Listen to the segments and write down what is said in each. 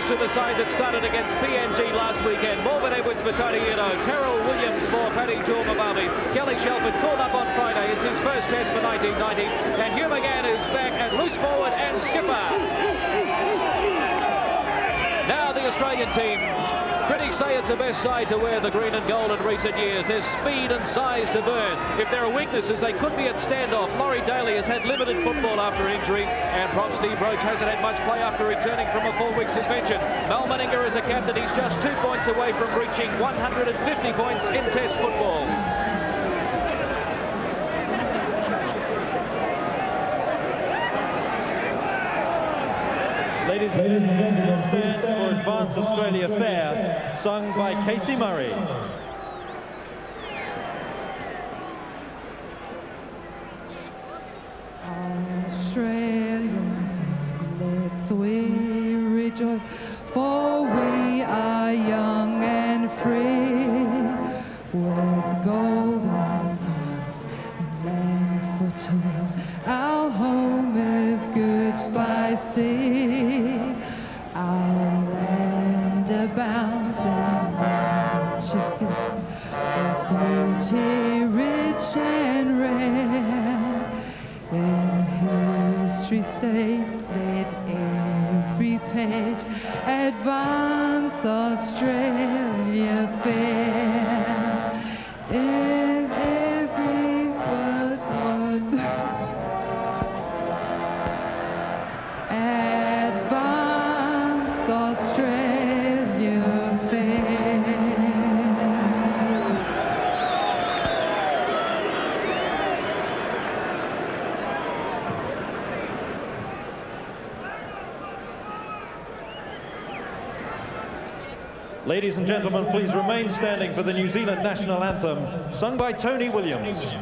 to the side that started against PNG last weekend. Morgan Edwards for Tony Ito, Terrell Williams for Paddy Jormavavi. Kelly Shelford called up on Friday. It's his first test for 1990. And Hugh McGann is back at loose forward and skipper. Now the Australian team. Critics say it's the best side to wear the green and gold in recent years. There's speed and size to burn. If there are weaknesses, they could be at standoff. Laurie Daly has had limited football after injury, and prop Steve Roach hasn't had much play after returning from a 4-week suspension. Mal Meninga is a captain. He's just 2 points away from reaching 150 points in Test football. Ladies and gentlemen, stand for Advance Australia Fair, sung by Casey Murray. Australians, let's we rejoice, for we are young and free, with golden swords and land for toil. Our home is good by sea, our land abounds in riches given, beauty rich and rare. In history state, let every page advance Australia fair. In every word, advance Australia fair. Ladies and gentlemen, please remain standing for the New Zealand national anthem, sung by Tony Williams.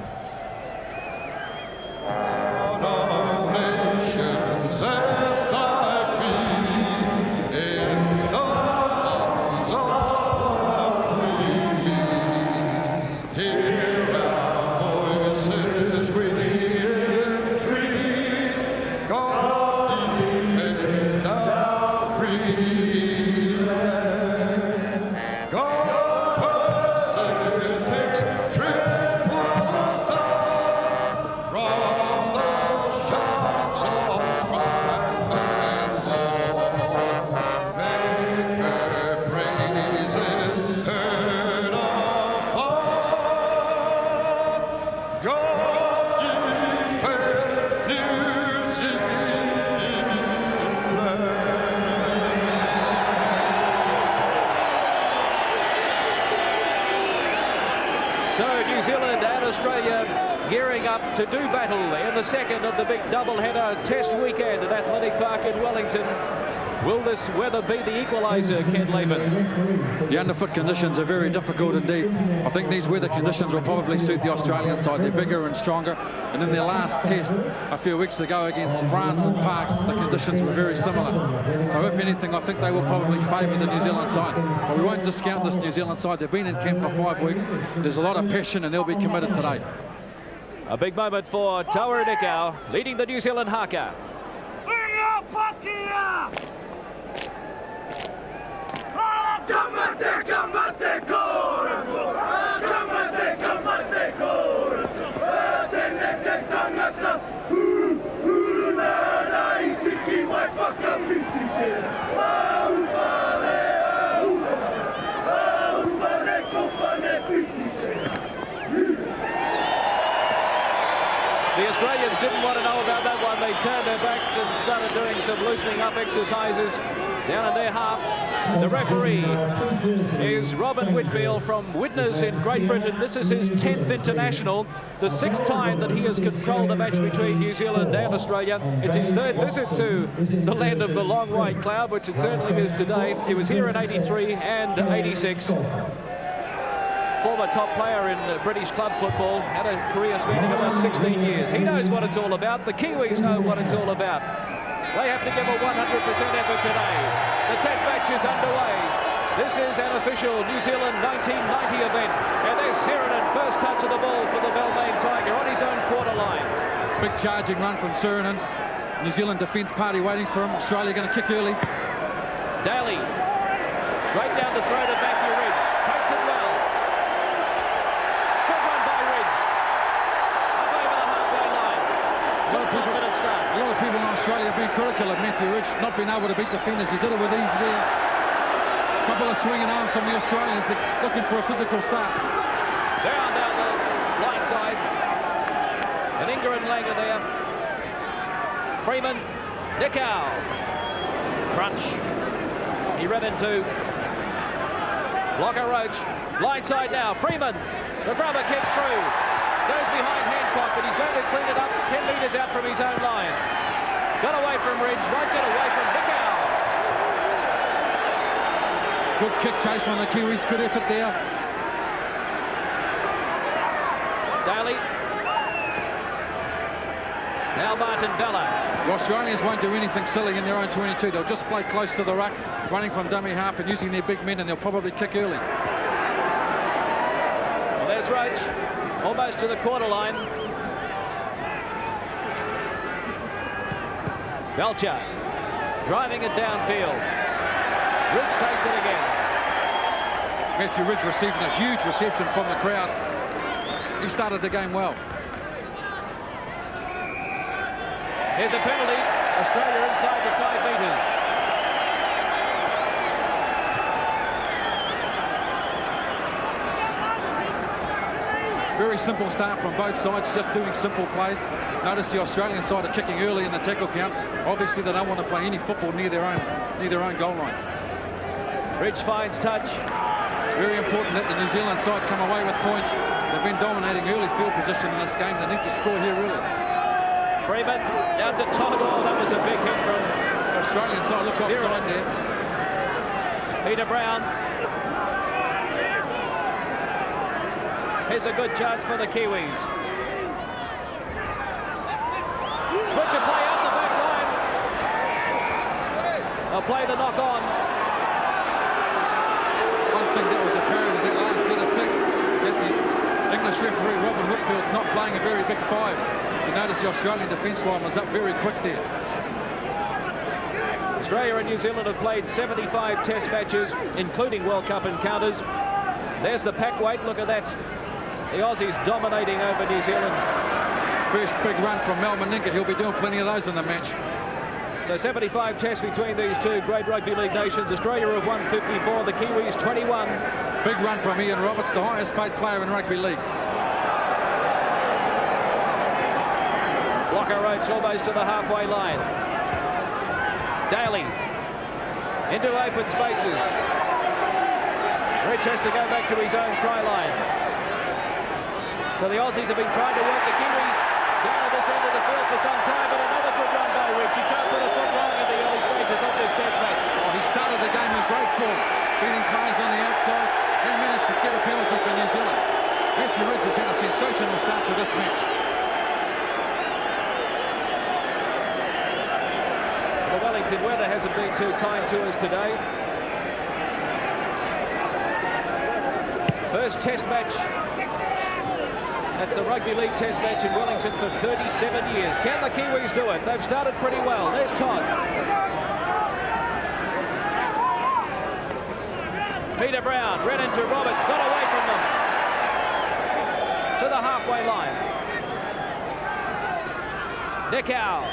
So New Zealand and Australia gearing up to do battle in the second of the big double-header Test weekend at Athletic Park in Wellington. Will this weather be the equaliser, Ken Laban? The underfoot conditions are very difficult indeed. I think these weather conditions will probably suit the Australian side. They're bigger and stronger. And in their last test a few weeks ago against France and Parks, the conditions were very similar. So if anything, I think they will probably favour the New Zealand side. But we won't discount this New Zealand side. They've been in camp for 5 weeks. There's a lot of passion and they'll be committed today. A big moment for Taura Nikau, leading the New Zealand haka. The Australians didn't want to know about that one. They turned their backs and started doing some loosening up exercises down in their half. The referee is Robin Whitfield from Widnes in Great Britain. This is his 10th international, the 6th time that he has controlled a match between New Zealand and Australia. It's his 3rd visit to the land of the long white cloud, which it certainly is today. He was here in '83 and '86. Former top player in British club football, had a career spanning about 16 years. He knows what it's all about. The Kiwis know what it's all about. They have to give a 100% effort today. The test match is underway. This is an official New Zealand 1990 event. And there's Sirenen, first touch of the ball for the Balmain Tiger on his own quarter line. Big charging run from Sirenen. New Zealand defence party waiting for him. Australia going to kick early. Daly, straight down the throat of Matthew Ridge, takes it well. Good run by Ridge. Up over the halfway line. Good confident start. A lot of people in Australia have been critical of Matthew Ridge not being able to beat defenders. He did it with ease there. A couple of swinging arms from the Australians looking for a physical start. Down the line side. And Ingram and Langer there. Freeman, Nicow. Crunch. He ran into Blocker Roach. Line side now. Freeman. The rubber kick through. Goes behind Hancock, but he's going to clean it up 10 metres out from his own line. Got away from Ridge. Won't get away from Nicow. Good kick chase on the Kiwis. Good effort there. Daly. Now Martin Bella. The Australians won't do anything silly in their own 22. They'll just play close to the ruck, running from dummy half and using their big men, and they'll probably kick early. Well, there's Roach, almost to the quarter line. Belcher driving it downfield. Ridge takes it again. Matthew Ridge receiving a huge reception from the crowd. He started the game well. Here's a penalty. Australia inside the 5 metres. Very simple start from both sides, just doing simple plays. Notice the Australian side are kicking early in the tackle count. Obviously, they don't want to play any football near their own goal line. Ridge finds touch. Very important that the New Zealand side come away with points. They've been dominating early field position in this game. They need to score here early. Freeman down to Todd. Oh, that was a big hit from Australian side. Look offside there. Peter Brown. Here's a good chance for the Kiwis. Switch and play out the back line. They'll play the knock on. One thing that was apparent in that last set of 6 is that the English referee Robin Whitfield's not playing a very big 5. You notice the Australian defence line was up very quick there. Australia and New Zealand have played 75 test matches, including World Cup encounters. There's the pack weight. Look at that. The Aussies dominating over New Zealand. First big run from Mal Meninga. He'll be doing plenty of those in the match. So 75 tests between these two great rugby league nations. Australia have won 54, the Kiwis 21. Big run from Ian Roberts, the highest paid player in rugby league. Blocker Roach almost to the halfway line. Daly into open spaces. Ridge has to go back to his own try line. So the Aussies have been trying to work the Kiwis down at this end of the field for some time, but another good run by Ridge. He can't put a foot wrong in the early stages of this test match. Oh, he started the game in great form, beating players on the outside and managed to get a penalty for New Zealand. Matthew Ridge has had a sensational start to this match. The Wellington weather hasn't been too kind to us today. First test match. That's the Rugby League test match in Wellington for 37 years. Can the Kiwis do it? They've started pretty well. There's Todd. Peter Brown ran into Roberts, got away from them. To the halfway line. Nicow.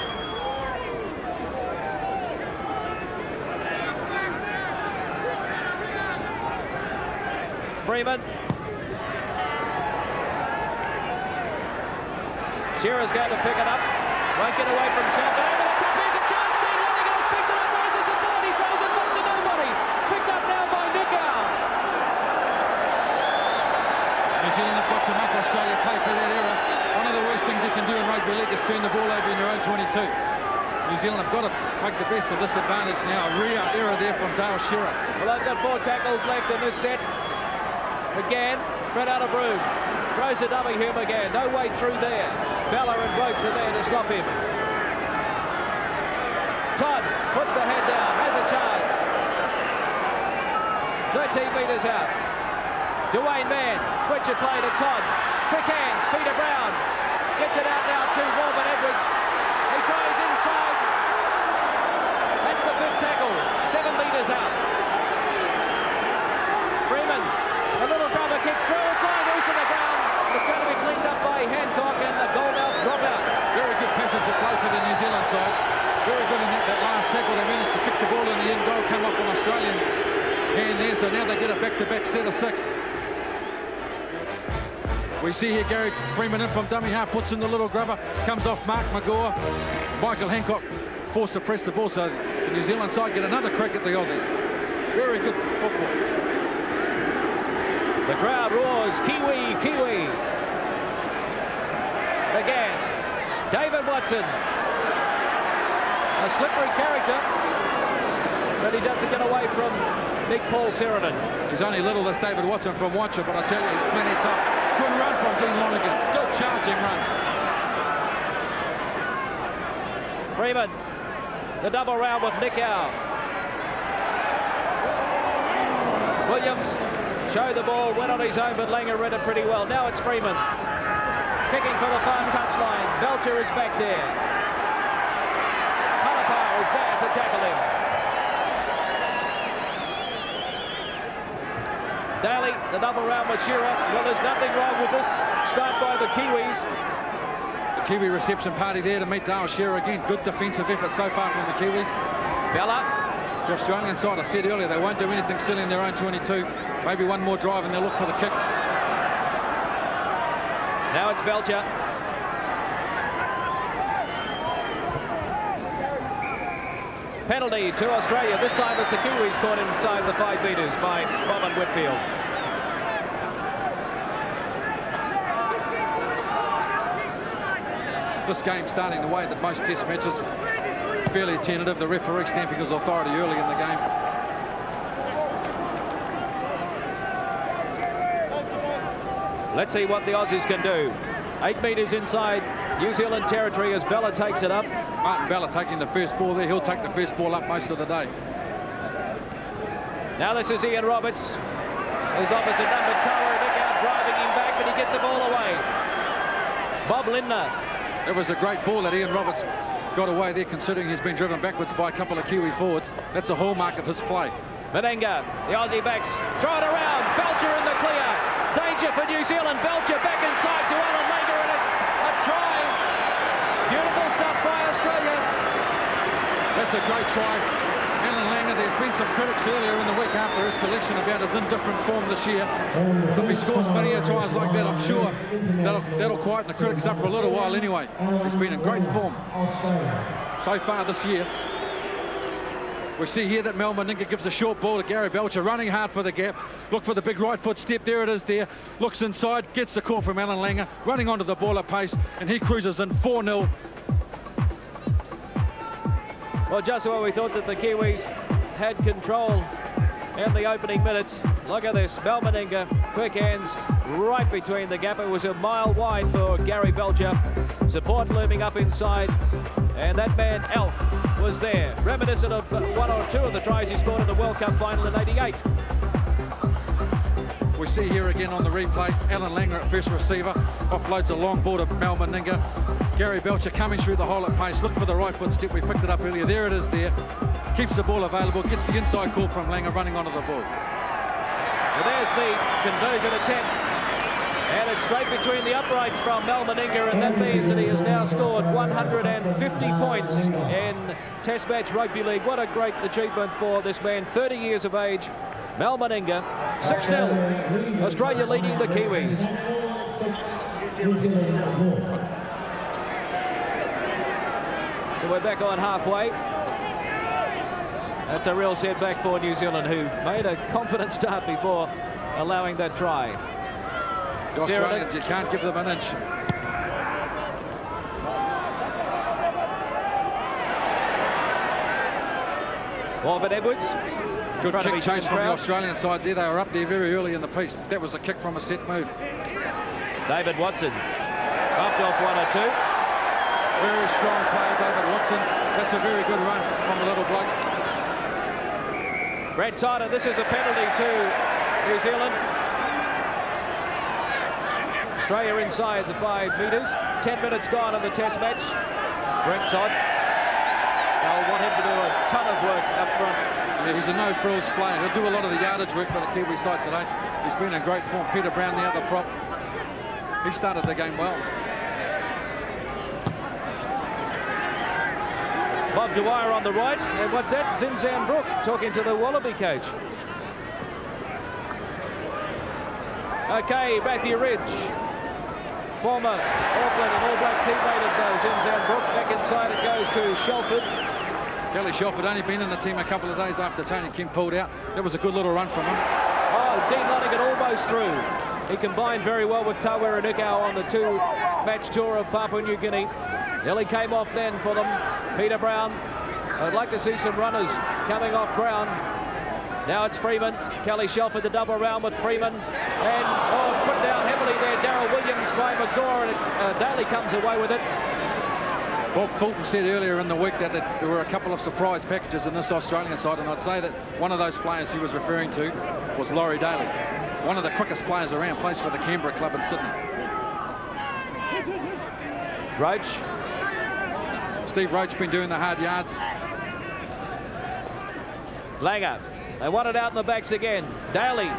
Freeman. Shearer's going to pick it up. Won't get away from Shelton. Over the top, here's a chance. Dean Lilligans picked it up. Where's the support? He throws it back to nobody. Picked up now by Nicow. New Zealand have got to make Australia pay for that error. One of the worst things you can do in rugby league is turn the ball over in your own 22. New Zealand have got to make the best of this advantage now. A rare error there from Dale Shearer. Well, they've got 4 tackles left in this set. Again, Brett out of room. Throws a dummy home again. No way through there. Bella and Roach are there to stop him. Todd puts the head down, has a charge. 13 metres out. Dwayne Mann, switch of play to Todd. Quick hands, Peter Brown. Gets it out now to Robin Edwards. He tries inside. That's the 5th tackle, 7 metres out. It's going to be cleaned up by Hancock and the goal-mouth dropout. Very good passage of play for the New Zealand side. Very good in that last tackle. They managed to kick the ball in the end goal, come up on Australian hand there, so now they get a back-to-back set of 6. We see here Gary Freeman in from dummy half, puts in the little grubber, comes off Mark Magoa. Michael Hancock forced to press the ball, so the New Zealand side get another crack at the Aussies. Very good football. The crowd roars, Kiwi, Kiwi. Again, David Watson. A slippery character, but he doesn't get away from Nick Paul Sheridan. He's only little, this David Watson from Watcher, but I tell you, he's plenty tough. Good run from Dean Lonergan. Good charging run. Freeman, the double round with Nick Howe. Williams showed the ball, went on his own, but Langer read it pretty well. Now it's Freeman. Kicking for the far touchline. Belcher is back there. Palapar is there to tackle him. Daly, the double round with Shearer. Well, there's nothing wrong with this start by the Kiwis. The Kiwi reception party there to meet Dale Shearer again. Good defensive effort so far from the Kiwis. Bella. The Australian side, I said earlier, they won't do anything silly in their own 22. Maybe one more drive and they'll look for the kick. Now it's Belcher. Penalty to Australia. This time it's the Kiwis caught inside the 5 metres by Robin Whitfield. This game starting the way that most test matches, fairly tentative. The referee stamping his authority early in the game. Let's see what the Aussies can do. 8 metres inside New Zealand territory as Bella takes it up. Martin Bella taking the first ball there. He'll take the first ball up most of the day. Now this is Ian Roberts. His opposite number, Tara Nick out driving him back, but he gets the ball away. Bob Lindner. It was a great ball that Ian Roberts got away there, considering he's been driven backwards by a couple of Kiwi forwards. That's a hallmark of his play. Menenga, the Aussie backs, throw it around. Belcher in the clear. Danger for New Zealand. Belcher back inside to Alan Langer, and it's a try. Beautiful stuff by Australia. That's a great try. Alan Langer, there's been some critics earlier in the week after his selection about his indifferent form this year. If he scores plenty of tries like that, I'm sure that'll quieten the critics up for a little while anyway. He's been in great form so far this year. We see here that Mel Meninga gives a short ball to Gary Belcher, running hard for the gap. Look for the big right foot step. There it is there. Looks inside, gets the call from Alan Langer, running onto the ball at pace, and he cruises in 4-0. Well, just when we thought that the Kiwis had control in the opening minutes, look at this. Mel Meninga, quick hands, right between the gap. It was a mile wide for Gary Belcher. Support looming up inside, and that man, Alf, was there. Reminiscent of 1 or 2 of the tries he scored in the World Cup final in '88. We see here again on the replay, Alan Langer at first receiver, offloads a long ball to Mel Meninga. Gary Belcher coming through the hole at pace, look for the right foot step. We picked it up earlier. There it is there. Keeps the ball available, gets the inside call from Langer, running onto the ball. And there's the conversion attempt. And it's straight between the uprights from Mel Meninga, and that means that he has now scored 150 points in Test Match Rugby League. What a great achievement for this man, 30 years of age. Mel Meninga, 6-0. Australia leading the Kiwis. So we're back on halfway. That's a real setback for New Zealand, who made a confident start before allowing that try. The Australians, you can't give them an inch. Orvin Edwards. Good kick chase from the Australian side there. They were up there very early in the piece. That was a kick from a set move. David Watson. Bumped off 1 or 2. Very strong player, David Watson. That's a very good run from the little bloke. Brett Tyler, this is a penalty to New Zealand. Australia inside the 5 metres. 10 minutes gone in the Test match. Brent Todd. They'll want him to do a ton of work up front. Yeah, he's a no-frills player. He'll do a lot of the yardage work for the Kiwi side today. He's been in great form. Peter Brown, the other prop. he started the game well. Bob Dwyer on the right, and what's that? Zinzan Brook talking to the Wallaby coach. Okay, Matthew Ridge, former Auckland and All Black teammate of Zinzan Brook. Back inside it goes to Shelford. Kelly Shelford only been in the team a couple of days after Tony King pulled out. That was a good little run from him. Oh, Dean Lonigan almost through. He combined very well with Tawera Nikau on the two-match tour of Papua New Guinea. Nearly came off then for them. Peter Brown. I'd like to see some runners coming off ground. Now it's Freeman. Kelly Shelford the double round with Freeman. And, put down heavily there. Darryl Williams by McGaw, and Daly comes away with it. Bob Fulton said earlier in the week that there were a couple of surprise packages in this Australian side, and I'd say that one of those players he was referring to was Laurie Daly. One of the quickest players around, plays for the Canberra club in Sydney. Roach. Steve Roach been doing the hard yards. Langer. They want it out in the backs again. Daly.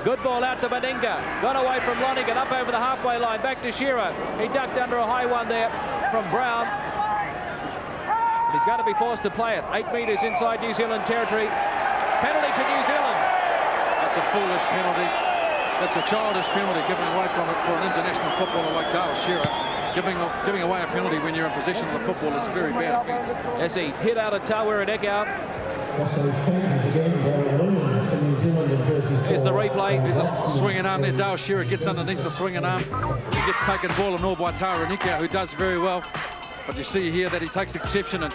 Good ball out to Meninga. Got away from Lonigan, up over the halfway line. Back to Shearer. He ducked under a high one there from Brown. And he's going to be forced to play it. 8 metres inside New Zealand territory. Penalty to New Zealand. That's a foolish penalty. That's a childish penalty given away from it for an international footballer like Dale Shearer. Giving away a penalty when you're in possession of the football is a very bad offence. As he hit out of Tawera Nikau. Here's the replay. There's a swinging arm there. Dale Shearer gets underneath the swinging arm. He gets taken ball and all by Tawera Nikau, who does very well. But you see here that he takes exception and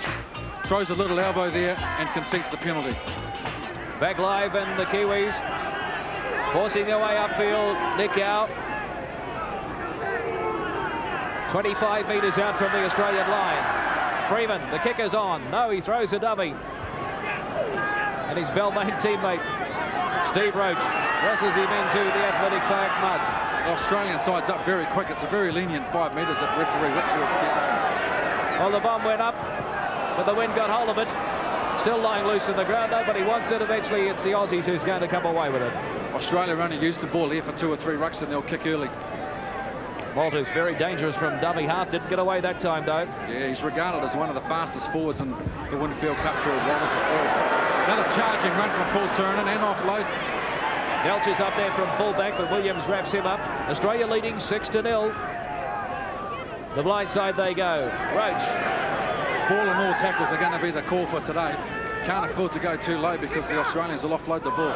throws a little elbow there and concedes the penalty. Back live, and the Kiwis forcing their way upfield. Nikau. 25 metres out from the Australian line. Freeman, the kicker's on. No, he throws a dummy. And his Balmain teammate, Steve Roach, presses him into the Athletic Park mud. The Australian side's up very quick. It's a very lenient 5 metres that referee Whitfield's getting. Well, the bomb went up, but the wind got hold of it. Still lying loose in the ground. Nobody wants it. Eventually, it's the Aussies who's going to come away with it. Australia only used the ball here for 2 or 3 rucks, and they'll kick early. Walters, very dangerous from dummy half. Didn't get away that time, though. Yeah, he's regarded as one of the fastest forwards in the Winfield Cup career. Walters as well. Another charging run from Paul Suranen and offload. Nelch is up there from fullback, but Williams wraps him up. Australia leading 6-0. The blind side they go. Roach. Ball and all tackles are going to be the call for today. Can't afford to go too low because the Australians will offload the ball.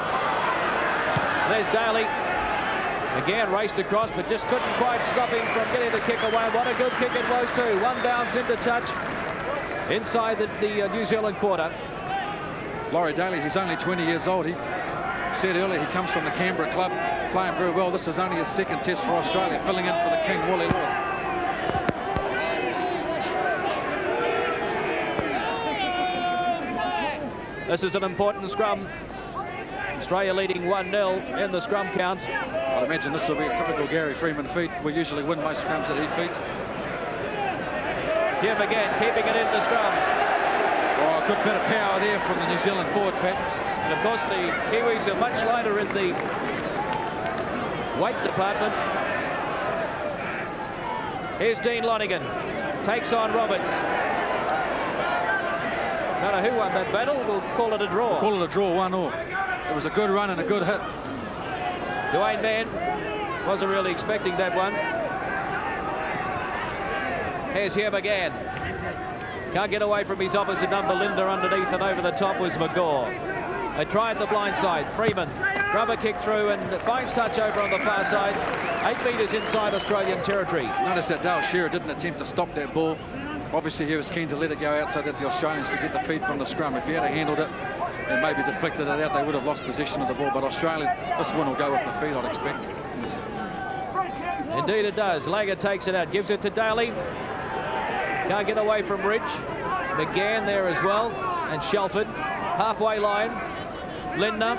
There's Daly. Again, raced across, but just couldn't quite stop him from getting the kick away. What a good kick it was, too. One bounce into touch inside the New Zealand quarter. Laurie Daly, he's only 20 years old. He said earlier he comes from the Canberra club, playing very well. This is only his 2nd test for Australia, filling in for the King, Wally Lewis. This is an important scrum. Australia leading 1-0 in the scrum count. I'd imagine this will be a typical Gary Freeman feat. We usually win most scrums that he feeds. Him again, keeping it in the scrum. Oh, a good bit of power there from the New Zealand forward pack. And of course, the Kiwis are much lighter in the weight department. Here's Dean Lonigan. Takes on Roberts. Don't know who won that battle. We'll call it a draw. We'll call it a draw, 1-1. It was a good run and a good hit. Dwayne Mann wasn't really expecting that one. Here's him again. Can't get away from his opposite number, Linda, underneath, and over the top was McGaw. They try at the blind side. Freeman, rubber kick through and finds touch over on the far side. 8 metres inside Australian territory. Notice that Dale Shearer didn't attempt to stop that ball. Obviously, he was keen to let it go out so that the Australians could get the feed from the scrum. If he had handled it and maybe deflected it out, they would have lost possession of the ball. But Australia, this one will go off the feed, I'd expect. Indeed it does. Langer takes it out, gives it to Daly. Can't get away from Ridge. McGann there as well. And Shelford. Halfway line. Lindner.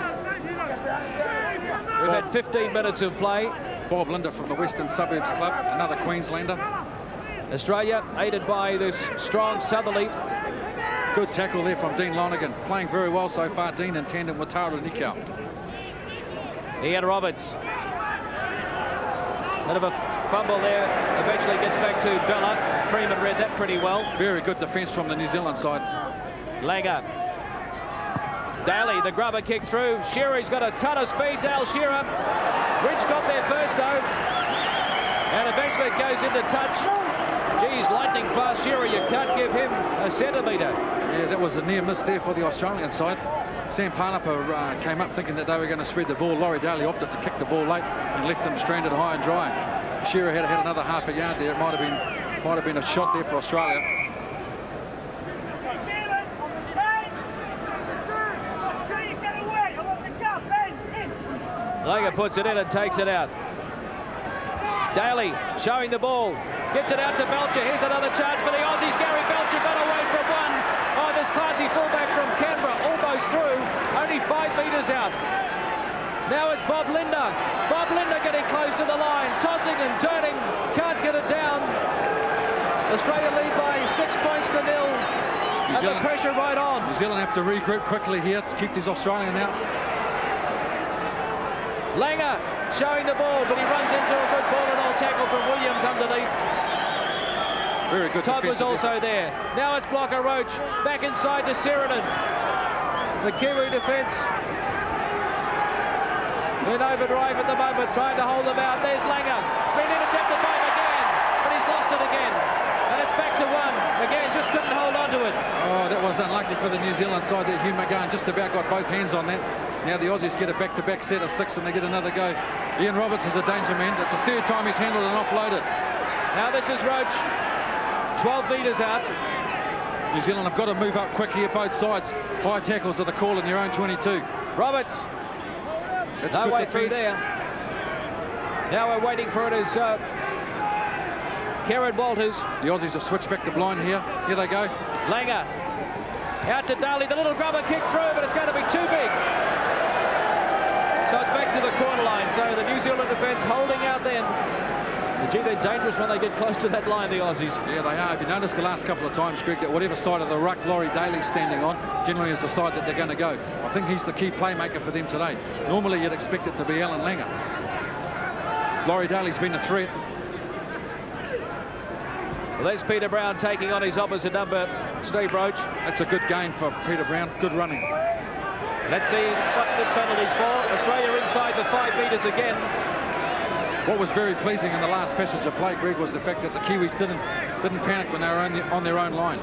We've had 15 minutes of play. Bob Linder from the Western Suburbs Club, another Queenslander. Australia aided by this strong southerly. Good tackle there from Dean Lonigan. Playing very well so far, Dean, in tandem with Tawera Nikau. Ian Roberts. Bit of a fumble there eventually gets back to Bella. Freeman read that pretty well. Very good defence from the New Zealand side. Langer. Daly, the grubber kick through. Shearer's got a ton of speed. Dale Shearer. Ridge got there first though. And eventually it goes into touch. Geez, lightning fast Shearer. You can't give him a centimetre. Yeah, that was a near miss there for the Australian side. Sam Parnapa came up thinking that they were going to spread the ball. Laurie Daly opted to kick the ball late and left them stranded high and dry. Shearer had another half a yard there. It might have been a shot there for Australia. Langer puts it in and takes it out. Daly showing the ball. Gets it out to Belcher. Here's another chance for the Aussies. Gary Belcher got away from one. Oh, this classy fullback from Canberra almost through. Only 5 metres out. Now it's Bob Linder. Bob Linder getting close to the line. Tossing and turning. Can't get it down. Australia lead by 6 points to 0. And the pressure right on. New Zealand have to regroup quickly here to keep these Australians out. Langer showing the ball, but he runs into a good ball and all tackle from Williams underneath. Very good. Todd was also there. Now it's Blocker Roach back inside to Sheridan. The Kiwi defence in overdrive at the moment, trying to hold them out. There's Langer. It's been intercepted by McGann, but he's lost it again. And it's back to one. McGann just couldn't hold on to it. Oh, that was unlucky for the New Zealand side that Hugh McGann just about got both hands on that. Now the Aussies get a back-to-back set of 6 and they get another go. Ian Roberts is a danger man. It's the 3rd time he's handled and offloaded. Now this is Roach. 12 metres out. New Zealand have got to move up quick here, both sides. High tackles are the call in their own 22. Roberts. That's no good way defense. through there. Now we're waiting for it as Karen Walters. The Aussies have switched back to blind here. Here they go. Langer. Out to Daly. The little grubber kick through, but it's going to be too big. So it's back to the corner line. So the New Zealand defence holding out then. And gee, they're dangerous when they get close to that line, the Aussies. Yeah, they are. Have you noticed the last couple of times, Greg, that whatever side of the ruck Laurie Daly's standing on generally is the side that they're going to go. I think he's the key playmaker for them today. Normally you'd expect it to be Alan Langer. Laurie Daly's been a threat. Well, there's Peter Brown taking on his opposite number, Steve Roach. That's a good game for Peter Brown. Good running. Let's see what this penalty's for. Australia inside the 5 metres again. What was very pleasing in the last passage of play, Greg, was the fact that the Kiwis didn't panic when they were on their own line.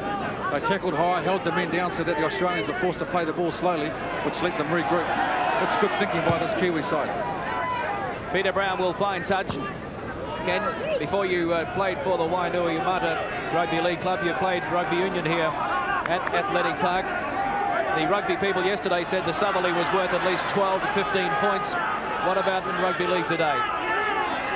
They tackled high, held the men down so that the Australians were forced to play the ball slowly, which let them regroup. That's good thinking by this Kiwi side. Peter Brown will find touch. Ken, before you played for the Wainui-Mata Rugby League Club, you played rugby union here at Athletic Park. The rugby people yesterday said the Southerly was worth at least 12 to 15 points. What about in rugby league today?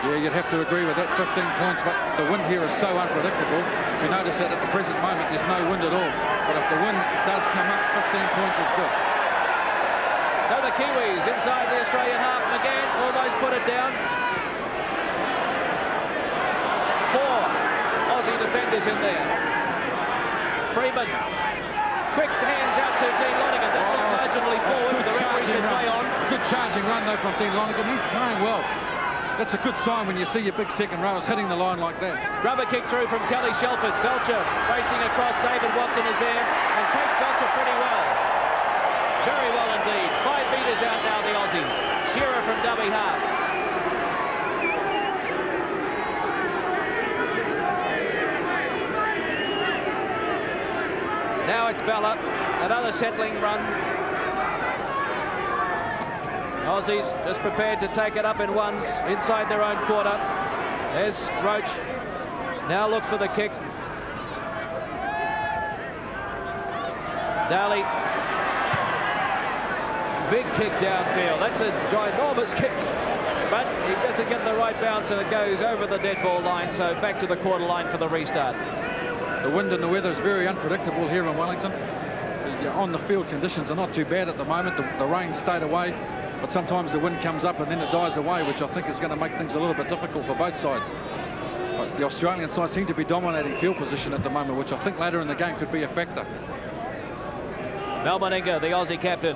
Yeah, you'd have to agree with that, 15 points, but the wind here is so unpredictable. You notice that at the present moment there's no wind at all. But if the wind does come up, 15 points is good. So the Kiwis inside the Australian half again, almost put it down. 4 Aussie defenders in there. Freeman, quick hands out to Dean Lonergan. That looked marginally forward, but the referee said play on. Good charging run though from Dean Lonergan. He's playing well. That's a good sign when you see your big second rowers hitting the line like that. Rubber kick through from Kelly Shelford. Belcher racing across. David Watson is there and takes Belcher pretty well. Very well indeed. 5 metres out now, the Aussies. Shearer from dummy half. Now it's Bella. Another settling run. Aussies just prepared to take it up in ones inside their own quarter. There's Roach. Now look for the kick. Daly. Big kick downfield. That's a ginormous kick. But he doesn't get the right bounce and it goes over the dead ball line. So back to the quarter line for the restart. The wind and the weather is very unpredictable here in Wellington. The on-the-field conditions are not too bad at the moment. The rain stayed away, but sometimes the wind comes up and then it dies away, which I think is going to make things a little bit difficult for both sides. But the Australian side seem to be dominating field position at the moment, which I think later in the game could be a factor. Mel Meninga, the Aussie captain,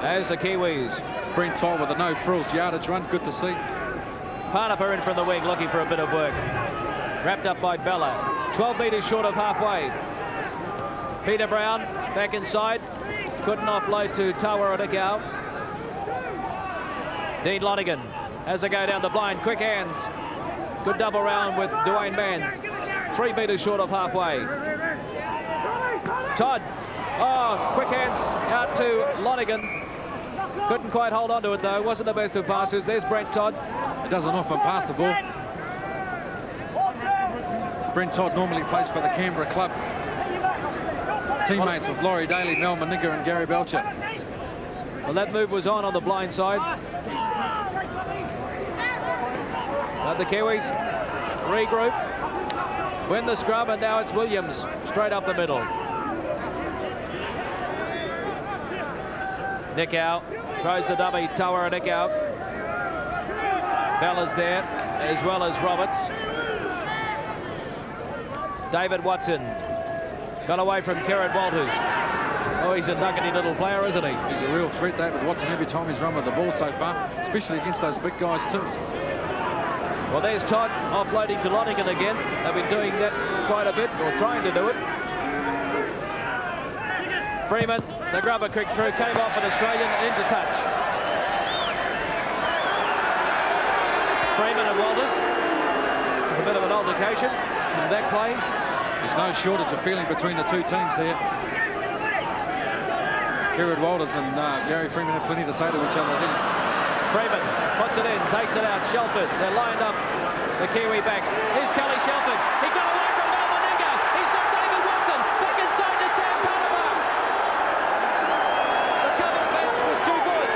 as the Kiwis. Brent Todd with a no-frills yardage run, good to see. Parnapa in from the wing, looking for a bit of work. Wrapped up by Bella. 12 metres short of halfway. Peter Brown back inside. Couldn't offload to Tawa Adikau. Dean Lonigan has a go down the blind. Quick hands. Good double round with Dwayne Mann. 3 metres short of halfway. Todd. Oh, quick hands out to Lonigan. Couldn't quite hold on to it, though. Wasn't the best of passes. There's Brent Todd. He doesn't often pass the ball. Brent Todd normally plays for the Canberra club. Teammates with Laurie Daly, Mel Maniga and Gary Belcher. Well, that move was on the blind side. Now the Kiwis regroup, win the scrum, and now it's Williams straight up the middle. Nickau throws the dummy, Tawa Nickau. Bella's there, as well as Roberts. David Watson got away from Kieran Walters. Oh, he's a nuggety little player, isn't he? He's a real threat, David Watson, every time he's run with the ball so far, especially against those big guys too. Well, there's Todd offloading to Lonigan again. They've been doing that quite a bit, or trying to do it. Freeman, the grubber quick through, came off an Australian into touch. Freeman and Walters with a bit of an altercation in that play. There's no shortage of feeling between the two teams here. Kieran Walters and Gary Freeman have plenty to say to each other here. Freeman puts it in, takes it out. Shelford, they're lined up, the Kiwi backs. Here's Kelly Shelford. He got away from Mel Meninga. He's got David Watson back inside to Sam Parnapa. The cover defence was too good,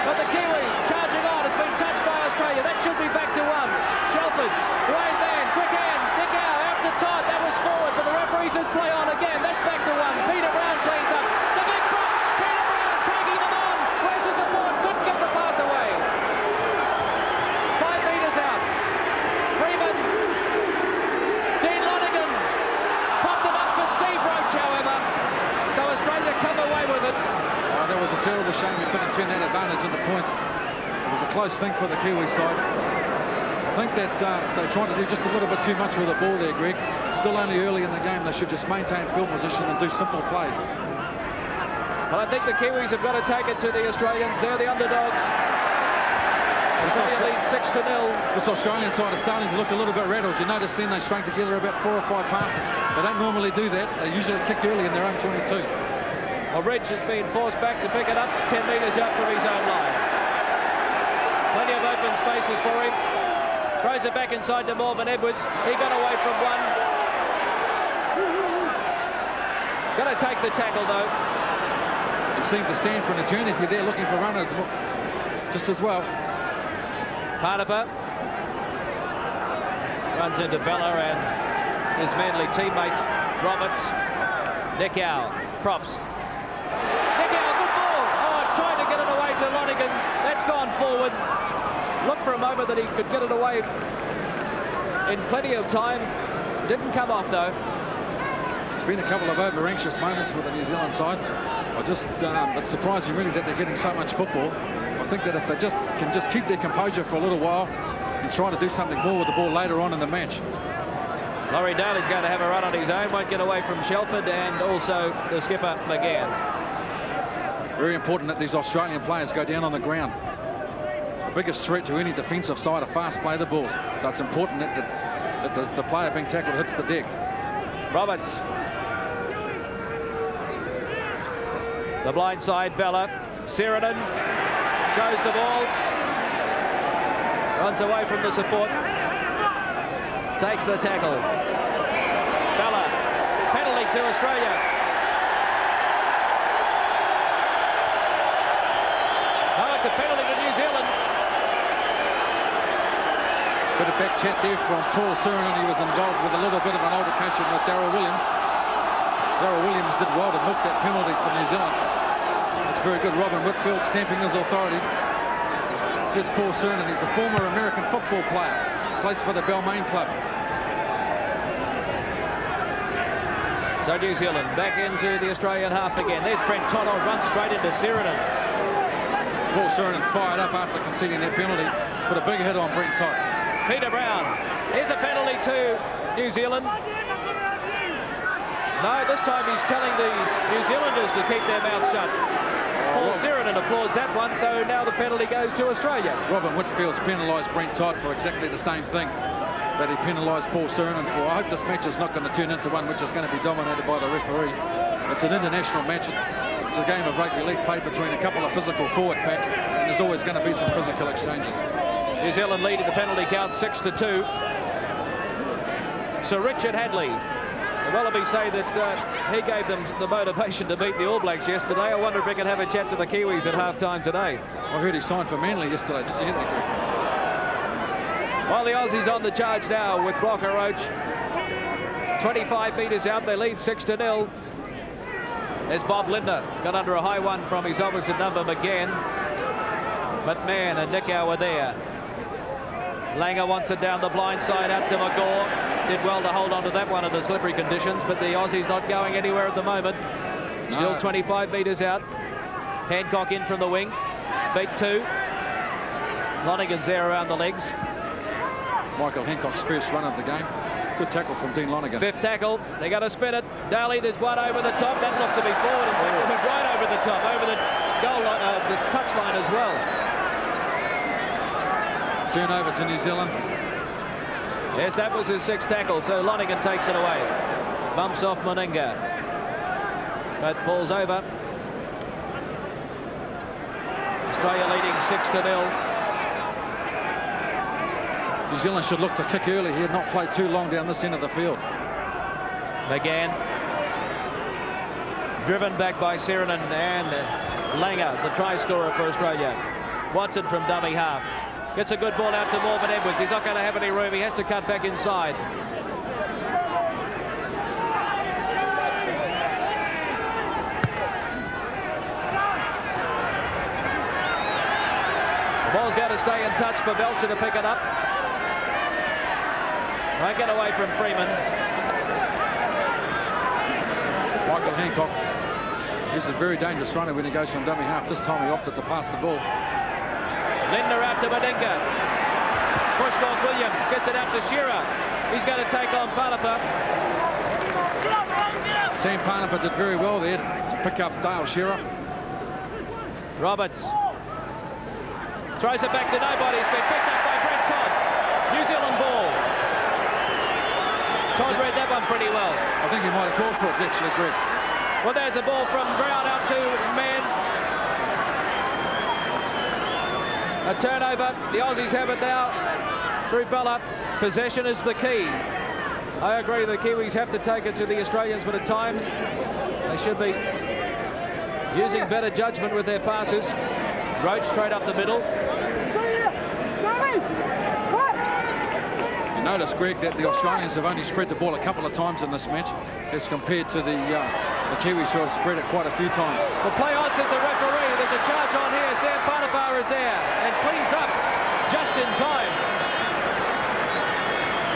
but the Kiwis charging on. It's been touched by Australia. That should be back to one. Shelford, Dwayne Mann, quick hands. Nickau out to Todd. That was forward, but the referee says play on again. That's back to one. Peter Brown cleans up. The big prop, Peter Brown taking them on. Where's the support? Couldn't get the pass away. 5 metres out. Freeman. Dean Lonigan popped it up for Steve Roach, however. So Australia come away with it. Oh, that was a terrible shame we couldn't turn that advantage into points. It was a close thing for the Kiwi side. I think that they're trying to do just a little bit too much with the ball there, Greg. It's still only early in the game. They should just maintain field position and do simple plays. Well, I think the Kiwis have got to take it to the Australians. They're the underdogs. Australia lead 6-0. This Australian side is starting to look a little bit rattled. You notice then they strung together about 4 or 5 passes. They don't normally do that. They usually kick early in their own 22. Well, Ridge has been forced back to pick it up 10 metres out from his own line. Plenty of open spaces for him. Throws it back inside to Morvan Edwards. He got away from one. He's got to take the tackle, though. He seemed to stand for an eternity there, looking for runners just as well. Parnapa runs into Bella and his Manly teammate Roberts. Nickau props. Nickau, good ball. Oh, tried to get it away to Lonigan. That's gone forward. Looked for a moment that he could get it away in plenty of time. Didn't come off, though. There's been a couple of over-anxious moments for the New Zealand side. It's surprising really that they're getting so much football. I think that if they can just keep their composure for a little while and try to do something more with the ball later on in the match. Laurie Daly's going to have a run on his own. Won't get away from Shelford and also the skipper McGann. Very important that these Australian players go down on the ground. The biggest threat to any defensive side are fast play the balls. So it's important that the player being tackled hits the deck. Roberts. The blind side, Bella. Sheridan shows the ball. Runs away from the support. Takes the tackle. Bella. Penalty to Australia. Oh, it's a penalty to New Zealand. Bit of back chat there from Paul Surin. He was involved with a little bit of an altercation with Darryl Williams. Darryl Williams did well to milk that penalty for New Zealand. It's very good. Robin Whitfield stamping his authority. Here's Paul Surin. He's a former American football player. Plays for the Balmain club. So New Zealand back into the Australian half again. There's Brent Todd, runs straight into Sheridan. Paul Surinan fired up after conceding that penalty. Put a big hit on Brent Todd. Peter Brown. Here's a penalty to New Zealand. No, this time he's telling the New Zealanders to keep their mouths shut. Paul Surinan applauds that one, so now the penalty goes to Australia. Robin Whitfield's penalised Brent Todd for exactly the same thing that he penalised Paul Surinan for. I hope this match is not going to turn into one which is going to be dominated by the referee. It's an international match. It's a game of rugby league played between a couple of physical forward packs, and there's always going to be some physical exchanges. New Zealand leading the penalty count 6-2. Sir Richard Hadley. The Wallabies say that he gave them the motivation to beat the All Blacks yesterday. I wonder if we can have a chat to the Kiwis at half-time today. I heard he signed for Manly yesterday. Did you hear that? Well, the Aussies on the charge now with Blocker Roach. 25 metres out, they lead 6-0. There's Bob Lindner, got under a high one from his opposite number, McGann. But Mann and Nickow were there. Langer wants it down the blind side out to McGaw. Did well to hold on to that one in the slippery conditions, but the Aussies not going anywhere at the moment. Still 25 metres out. Hancock in from the wing. Beat 2. Lonergan's there around the legs. Michael Hancock's first run of the game. Good tackle from Dean Lonergan. Fifth tackle. They got to spin it. Daly, there's one over the top. That looked to be forward. In fact, it went right over the top, over the goal line, the touch line as well. Turnover to New Zealand. Yes, that was his sixth tackle, so Lonergan takes it away. Bumps off Meninga. But falls over. Australia leading 6-0. New Zealand should look to kick early here, not play too long down this end of the field. McGann. Driven back by Surinan and Langer, the try scorer for Australia. Watson from dummy half. Gets a good ball out to Morvan Edwards. He's not going to have any room. He has to cut back inside. The ball's going to stay in touch for Belcher to pick it up. Won't get away from Freeman. Michael Hancock is a very dangerous runner when he goes from dummy half. This time he opted to pass the ball. Lindner out to Meninga. Pushed off Williams. Gets it out to Shearer. He's going to take on Panapa. Sam Panapa did very well there to pick up Dale Shearer. Roberts. Throws it back to nobody. It's been picked up by Brent Todd. New Zealand ball. Todd read that one pretty well. I think he might have called for it, actually, Greg. Well, there's a ball from Brown out to Mann. A turnover. The Aussies have it now through Bella. Possession is the key. I agree the Kiwis have to take it to the Australians, but at times they should be using better judgment with their passes. Roach straight up the middle. You notice, Greg, that the Australians have only spread the ball a couple of times in this match as compared to the Kiwis who have spread it quite a few times. Well, play on, says the referee. There's a charge on here. Sam Panapa is there and cleans up just in time.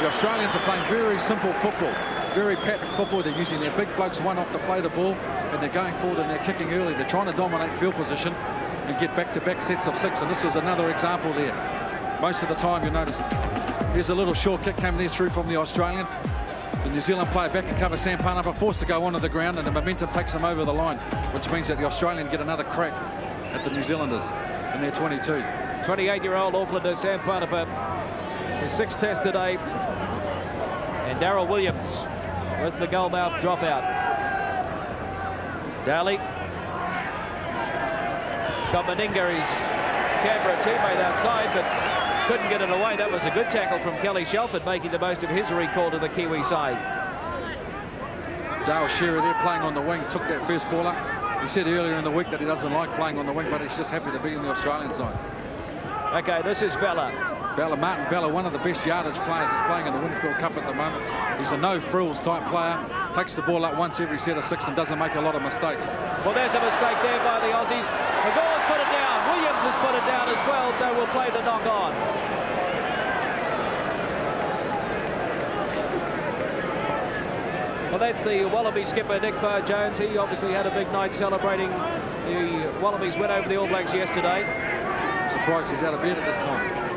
The Australians are playing very simple football, very pattern football. They're using their big blokes one off to play the ball, and they're going forward and they're kicking early. They're trying to dominate field position and get back-to-back sets of 6, and this is another example there. Most of the time, you notice, here's a little short kick coming there through from the Australian. The New Zealand player back and cover Sam Panapa, forced to go onto the ground, and the momentum takes him over the line, which means that the Australian get another crack at the New Zealanders in their 22. 28-year-old Aucklander Sam Panapa, his 6th test today. And Darryl Williams with the goalmouth dropout. Daly. Scott Meninga, his Canberra teammate outside, but couldn't get it away. That was a good tackle from Kelly Shelford, making the most of his recall to the Kiwi side. Dale Shearer there playing on the wing, took that first ball up. He said earlier in the week that he doesn't like playing on the wing, but he's just happy to be in the Australian side. Okay, this is Bella. Martin Bella, one of the best yardage players that's playing in the Winfield Cup at the moment. He's a no-frills type player, takes the ball up once every set of 6 and doesn't make a lot of mistakes. Well, there's a mistake there by the Aussies. McGaw's put it down. Williams has put it down as well, so we'll play the knock on. Well, that's the Wallaby skipper, Nick Farr-Jones. He obviously had a big night celebrating the Wallabies win over the All Blacks yesterday. I'm surprised he's out of bed at this time.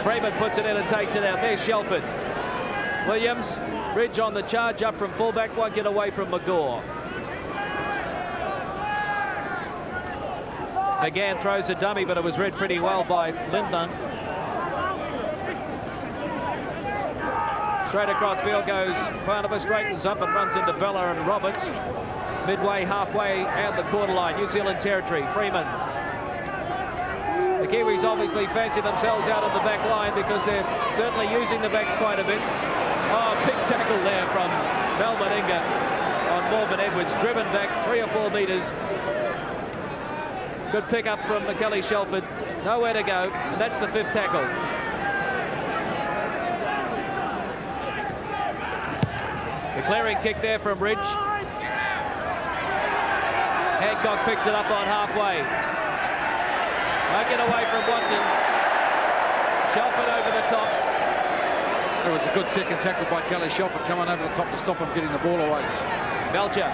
Freeman puts it in and takes it out. There's Shelford. Williams, Ridge on the charge up from fullback, won't get away from McGaw. McGann throws a dummy, but it was read pretty well by Lindner. Straight across field goes Barnabas, straightens up and runs into Bella and Roberts. Midway, halfway, and the quarter line. New Zealand territory. Freeman. The Kiwis obviously fancy themselves out on the back line because they're certainly using the backs quite a bit. Oh, big tackle there from Mel Meninga on Morgan Edwards. Driven back 3 or 4 metres. Good pick up from Kelly Shelford. Nowhere to go, and that's the 5th tackle. The clearing kick there from Ridge. Hancock picks it up on halfway. Won't get away from Watson. Shelford over the top. It was a good second tackle by Kelly Shelford coming over the top to stop him getting the ball away. Belcher.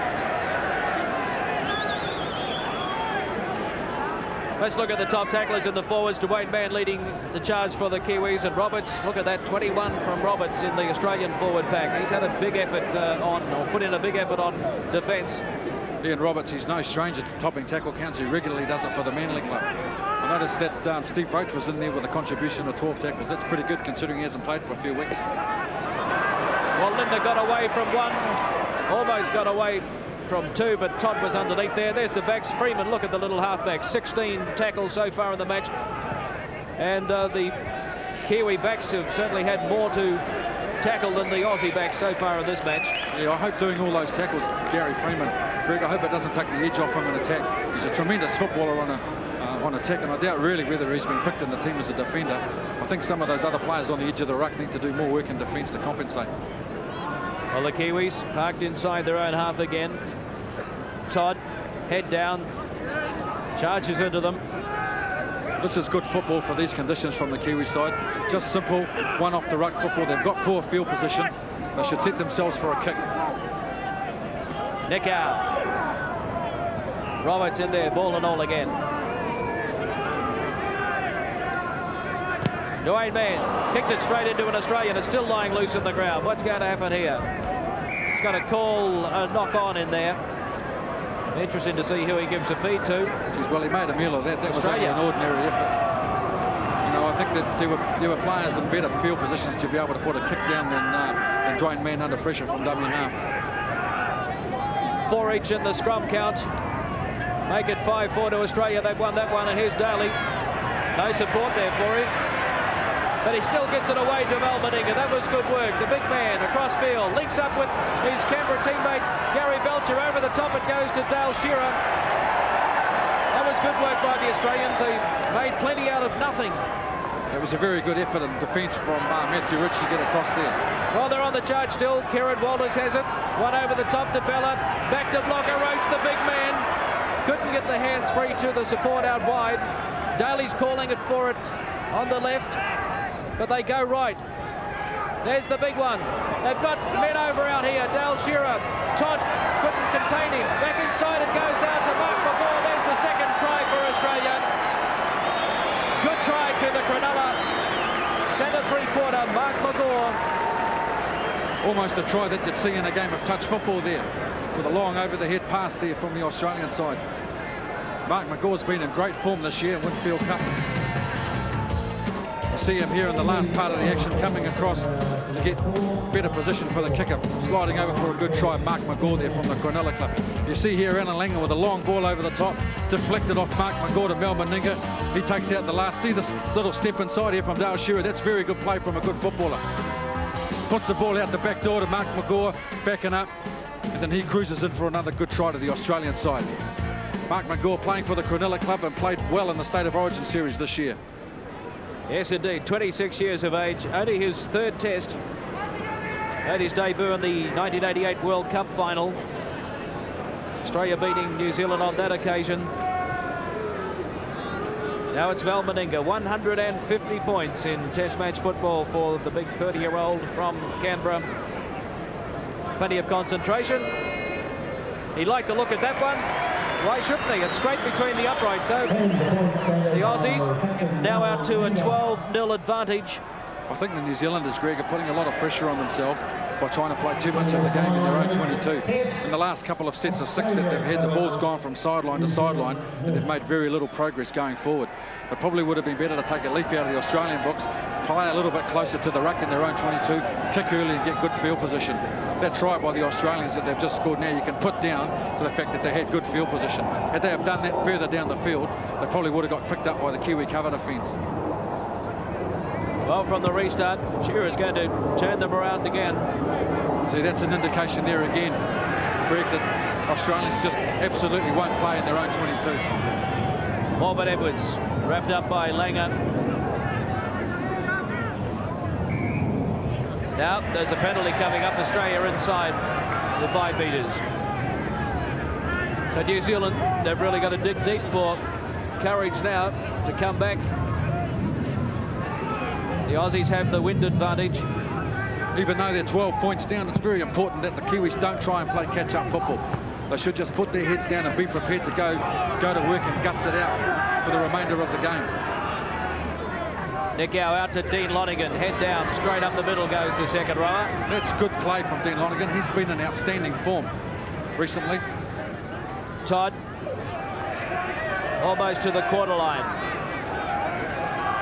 Let's look at the top tacklers and the forwards. Dwayne Mann leading the charge for the Kiwis, and Roberts, look at that, 21 from Roberts in the Australian forward pack. He's had a big effort put in a big effort on defence. Ian Roberts, he's no stranger to topping tackle counts. He regularly does it for the Manly club. I noticed that Steve Roach was in there with a contribution of 12 tackles. That's pretty good considering he hasn't played for a few weeks. Well, Linda got away from 1, almost got away from 2, but Todd was underneath there. There's the backs. Freeman, look at the little halfback. 16 tackles so far in the match. And the Kiwi backs have certainly had more to tackle than the Aussie backs so far in this match. Yeah, I hope doing all those tackles, Gary Freeman, Greg, I hope it doesn't take the edge off him in attack. He's a tremendous footballer on attack, and I doubt really whether he's been picked in the team as a defender. I think some of those other players on the edge of the ruck need to do more work in defence to compensate. Well, the Kiwis parked inside their own half again. Todd, head down, charges into them. This is good football for these conditions from the Kiwi side. Just simple, one off the ruck football. They've got poor field position. They should set themselves for a kick. Nick out. Roberts in there, ball and all again. Dwayne Mann kicked it straight into an Australian. It's still lying loose on the ground. What's going to happen here? He's got to call a knock on in there. Interesting to see who he gives a feed to. Geez, well, he made a meal of that. That was only an ordinary effort. You know, I think there were players in better field positions to be able to put a kick down than Dwayne Mann under pressure from dummy half. 4 each in the scrum count. Make it 5-4 to Australia. They've won that one, and here's Daly. No support there for him. But he still gets it away to Mel Meninga. That was good work. The big man across field links up with his Canberra teammate Gary Belcher. Over the top it goes to Dale Shearer. That was good work by the Australians. They made plenty out of nothing. It was a very good effort in defence from Matthew Rich to get across there. Well, they're on the charge still. Kieran Walters has it. One over the top to Bella. Back to Blocker Roach, the big man. Couldn't get the hands free to the support out wide. Daly's calling it for it on the left. But they go right. There's the big one. They've got men over out here. Dale Shearer. Todd couldn't contain him. Back inside it goes down to Mark McGaw. There's the second try for Australia. Good try to the Cronulla centre three-quarter, Mark McGaw. Almost a try that you'd see in a game of touch football there, with a long over-the-head pass there from the Australian side. Mark McGaw's been in great form this year in Winfield Cup. You see him here in the last part of the action coming across to get better position for the kicker. Sliding over for a good try, Mark McGaw there from the Cronulla club. You see here Alan Langer with a long ball over the top, deflected off Mark McGaw to Mel Meninga. He takes out the last. See this little step inside here from Dale Shearer. That's very good play from a good footballer. Puts the ball out the back door to Mark McGaw, backing up, and then he cruises in for another good try to the Australian side. Mark McGaw playing for the Cronulla club and played well in the State of Origin series this year. Yes, indeed. 26 years of age. Only his third test. Made his debut in the 1988 World Cup final. Australia beating New Zealand on that occasion. Now it's Mel Meninga. 150 points in Test match football for the big 30-year-old from Canberra. Plenty of concentration. He liked the look at that one. Why shouldn't he? It's straight between the uprights. So the Aussies now out to a 12-0 advantage. I think the New Zealanders, Greg, are putting a lot of pressure on themselves by trying to play too much of the game in their own 22. In the last couple of sets of 6 that they've had, the ball's gone from sideline to sideline, and they've made very little progress going forward. It probably would have been better to take a leaf out of the Australian books, play a little bit closer to the ruck in their own 22, kick early and get good field position. That try by the Australians that they've just scored now, you can put down to the fact that they had good field position. Had they have done that further down the field, they probably would have got picked up by the Kiwi cover defence. Well, from the restart, Shearer's going to turn them around again. See, that's an indication there again, Greg, that Australians just absolutely won't play in their own 22. Morbid Edwards, wrapped up by Langer. Now, there's a penalty coming up. Australia inside the 5 metres. So New Zealand, they've really got to dig deep for courage now to come back. The Aussies have the wind advantage. Even though they're 12 points down, it's very important that the Kiwis don't try and play catch-up football. They should just put their heads down and be prepared to go to work and guts it out for the remainder of the game. Nick Gow out to Dean Lonergan, head down, straight up the middle goes the second rower. That's good play from Dean Lonergan. He's been in outstanding form recently. Todd, almost to the quarter line.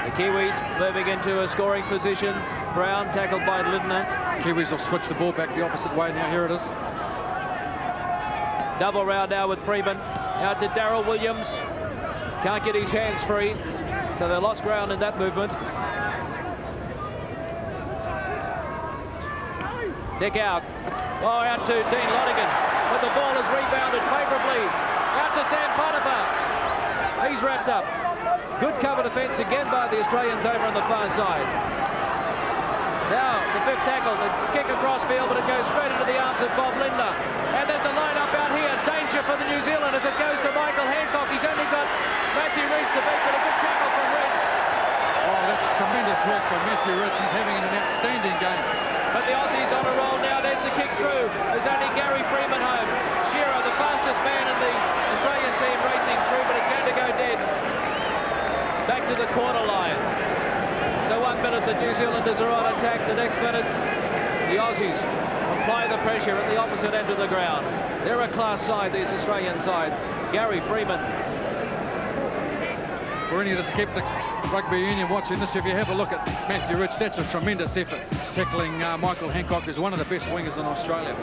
The Kiwis moving into a scoring position. Brown tackled by Lindner. Kiwis will switch the ball back the opposite way now. Here it is. Double round now with Freeman. Out to Darryl Williams. Can't get his hands free. So they lost ground in that movement. Nick out. Oh, out to Dean Lonergan. But the ball is rebounded favourably. Out to Sam Potiphar. He's wrapped up. Good cover defence again by the Australians over on the far side. Now, the 5th tackle, the kick across field, but it goes straight into the arms of Bob Lindner. And there's a line up out here. Danger for the New Zealand as it goes to Michael Hancock. He's only got Matthew Ridge to beat, but a good tackle from Ridge. Oh, that's tremendous work from Matthew Ridge. He's having an outstanding game. But the Aussies on a roll now. There's the kick through. There's only Gary Freeman home. Shearer, the fastest man in the Australian team, racing through, but it's going to go dead. Back to the quarter line. So 1 minute the New Zealanders are on attack. The next minute the Aussies apply the pressure at the opposite end of the ground. They're a class side, this Australian side. Gary Freeman. For any of the skeptics, rugby union watching this, if you have a look at Matthew Ridge, that's a tremendous effort, tackling Michael Hancock, who's one of the best wingers in Australia.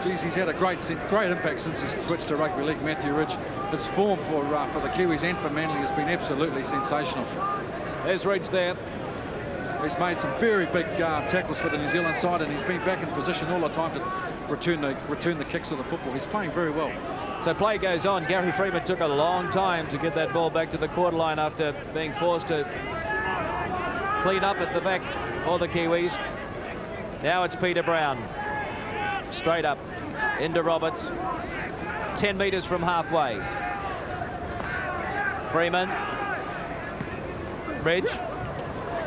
Geez, he's had a great impact since he's switched to rugby league, Matthew Ridge. His form for the Kiwis and for Manly has been absolutely sensational. There's Ridge there. He's made some very big tackles for the New Zealand side, and he's been back in position all the time to return the kicks of the football. He's playing very well. So play goes on. Gary Freeman took a long time to get that ball back to the quarter line after being forced to clean up at the back for the Kiwis. Now it's Peter Brown. Straight up into Roberts. 10 metres from halfway. Freeman. Ridge.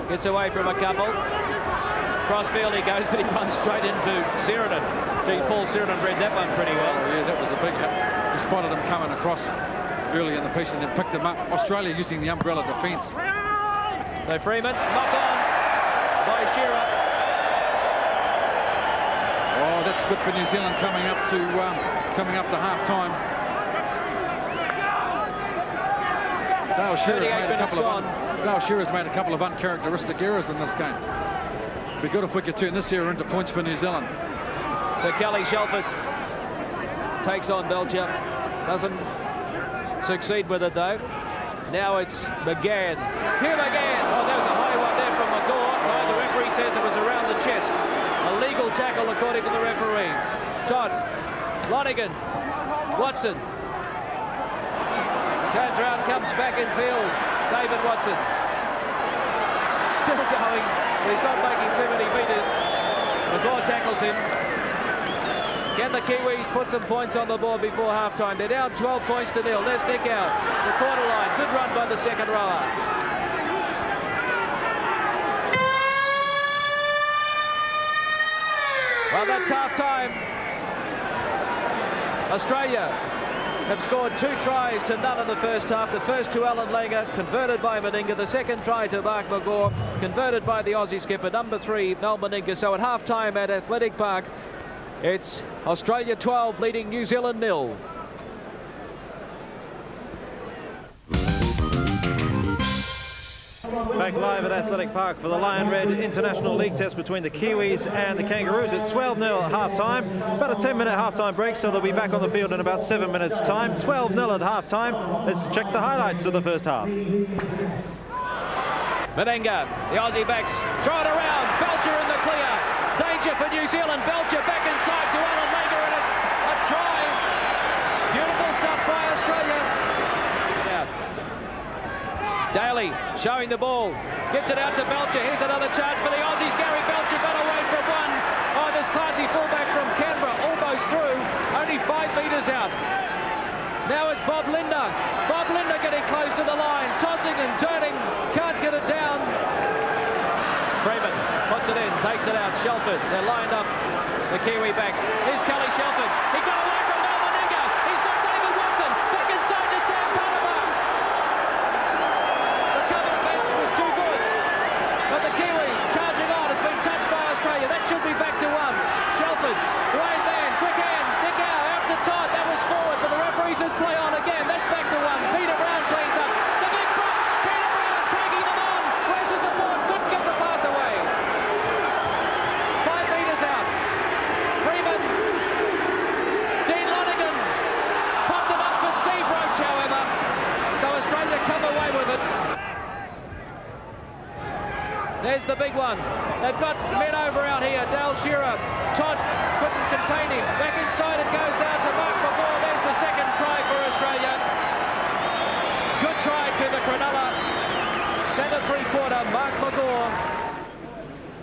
Gets away from a couple. Crossfield he goes, but he runs straight into Sheridan. Gee, Paul Sheridan read that one pretty well. Oh, yeah, that was a big hit. He spotted him coming across early in the piece and then picked him up. Australia using the umbrella defence. So Freeman, knock on by Shearer. Oh, that's good for New Zealand coming up to half-time. Dale Shearer's made a couple of uncharacteristic errors in this game. It'd be good if we could turn this era into points for New Zealand. So Kelly Shelford takes on Belcher. Doesn't succeed with it though. Now it's McGann. Here McGann. Oh, there was a high one there from McGaw. No, the referee says it was around the chest. A legal tackle according to the referee. Todd. Lonergan. Watson. Turns around, comes back in field. David Watson. Still going. He's not making too many metres. McGaw tackles him. Can the Kiwis put some points on the board before halftime? They're down 12 points to 0. There's Nick out. The quarter line. Good run by the second rower. Well, that's halftime. Australia have scored 2 tries to none in the first half. The first to Alan Langer, converted by Meninga. The second try to Mark McGaw, converted by the Aussie skipper, number 3, Mel Meninga. So at half-time at Athletic Park, it's Australia 12 leading New Zealand 0. Back live at Athletic Park for the Lion Red International League test between the Kiwis and the Kangaroos. It's 12-0 at half-time. About a 10-minute half-time break, so they'll be back on the field in about 7 minutes' time. 12-0 at half-time. Let's check the highlights of the first half. Meninga, the Aussie backs, throw it around. Belcher in the clear. Danger for New Zealand. Belcher back inside to Alan Langer, and it's a try. Beautiful stuff by Australia. Daly showing the ball, gets it out to Belcher. Here's another chance for the Aussies. Gary Belcher got away from one. Oh, this classy fullback from Canberra, almost through, only 5 metres out. Now it's Bob Linder. Bob Linder getting close to the line, tossing and turning, can't get it down. Freeman puts it in, takes it out. Shelford, they're lined up, the Kiwi backs. Here's Kelly Shelford. He got away from Mel Meninga. He's got David Watson back inside to Sam Panama. But the Kiwis charging on, has been touched by Australia. That should be back to 1. Shelford, Wayne Mann, quick hands, Nick Howe out to Todd. That was forward, but the referee says play on again. That's back to 1. Peter Brown cleans up. The big prop, Peter Brown taking them on. Where's the support? Couldn't get the pass away. 5 metres out. Freeman, Dean Lonergan popped it up for Steve Roach, however. So Australia come away with it. There's the big one. They've got men over out here. Dale Shearer. Todd couldn't contain him. Back inside it goes down to Mark McGaw. There's the second try for Australia. Good try to the Cronulla centre three-quarter, Mark McGaw.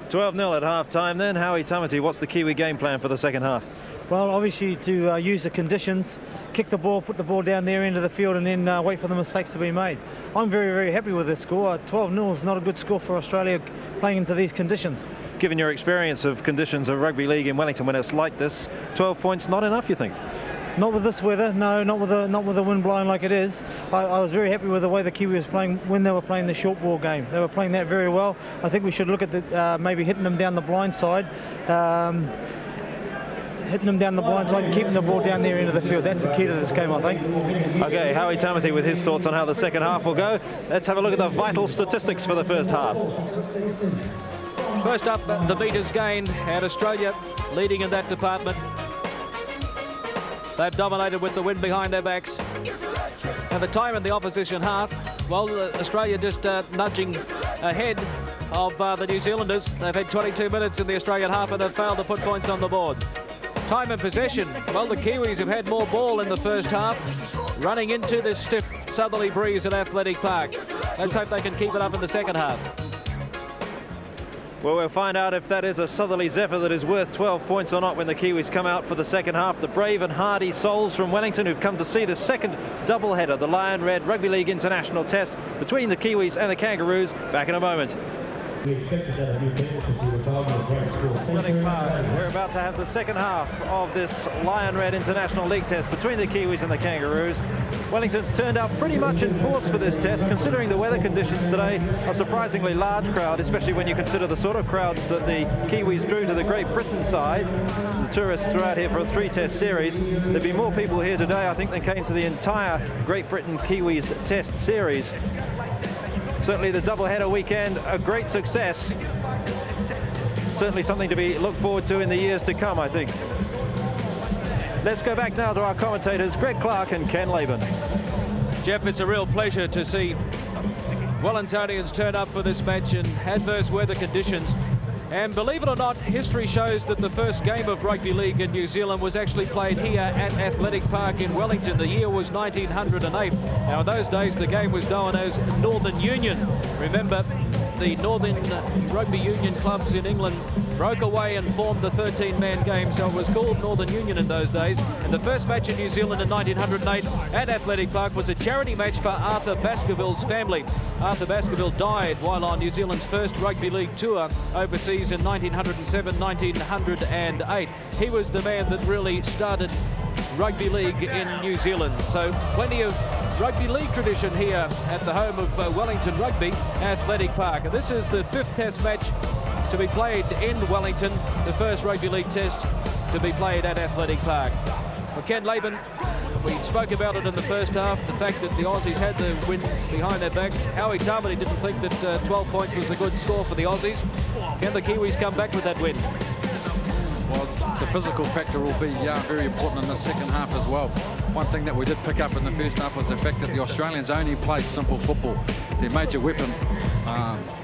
12-0 at half-time then. Howie Tamati, what's the Kiwi game plan for the second half? Well, obviously to use the conditions, kick the ball, put the ball down there into the field, and then wait for the mistakes to be made. I'm very, very happy with this score. 12-0 is not a good score for Australia playing into these conditions. Given your experience of conditions of rugby league in Wellington when it's like this, 12 points not enough, you think? Not with this weather, no, not with the wind blowing like it is. I was very happy with the way the Kiwi was playing when they were playing the short ball game. They were playing that very well. I think we should look at the maybe hitting them down the blind side. Hitting them down the blind side and keeping the ball down there into the field. That's the key to this game, I think. Okay, Howie Tamati with his thoughts on how the second half will go. Let's have a look at the vital statistics for the first half. First up, the metres gained, and Australia leading in that department. They've dominated with the wind behind their backs. And the time in the opposition half, well, Australia just nudging ahead of the New Zealanders. They've had 22 minutes in the Australian half and they've failed to put points on the board. Time and possession, well, the Kiwis have had more ball in the first half, running into this stiff southerly breeze at Athletic Park. Let's hope they can keep it up in the second half. Well, we'll find out if that is a southerly zephyr that is worth 12 points or not when the Kiwis come out for the second half. The brave and hardy souls from Wellington who've come to see the second doubleheader, the Lion Red Rugby League International Test between the Kiwis and the Kangaroos. Back in a moment. We're about to have the second half of this Lion Red International League test between the Kiwis and the Kangaroos. Wellington's turned out pretty much in force for this test, considering the weather conditions today. A surprisingly large crowd, especially when you consider the sort of crowds that the Kiwis drew to the Great Britain side. The tourists are out here for a 3-test series. There'd be more people here today, I think, than came to the entire Great Britain Kiwis test series. Certainly the doubleheader weekend, a great success. Certainly something to be looked forward to in the years to come, I think. Let's go back now to our commentators, Greg Clark and Ken Laban. Jeff, it's a real pleasure to see Wellingtonians turn up for this match in adverse weather conditions. And believe it or not, history shows that the first game of rugby league in New Zealand was actually played here at Athletic Park in Wellington. The year was 1908. Now, in those days, the game was known as Northern Union. Remember, the Northern Rugby Union clubs in England broke away and formed the 13-man game, so it was called Northern Union in those days. And the first match in New Zealand in 1908 at Athletic Park was a charity match for Arthur Baskerville's family. Arthur Baskerville died while on New Zealand's first rugby league tour overseas in 1907-1908. He was the man that really started rugby league in New Zealand. So plenty of rugby league tradition here at the home of Wellington Rugby Athletic Park. And this is the 5th test match to be played in Wellington, the first rugby league test to be played at Athletic Park. For Ken Laban, we spoke about it in the first half, the fact that the Aussies had the win behind their backs. Howie Tamati didn't think that 12 points was a good score for the Aussies. Can the Kiwis come back with that win? Well, the physical factor will be very important in the second half as well. One thing that we did pick up in the first half was the fact that the Australians only played simple football. Their major weapon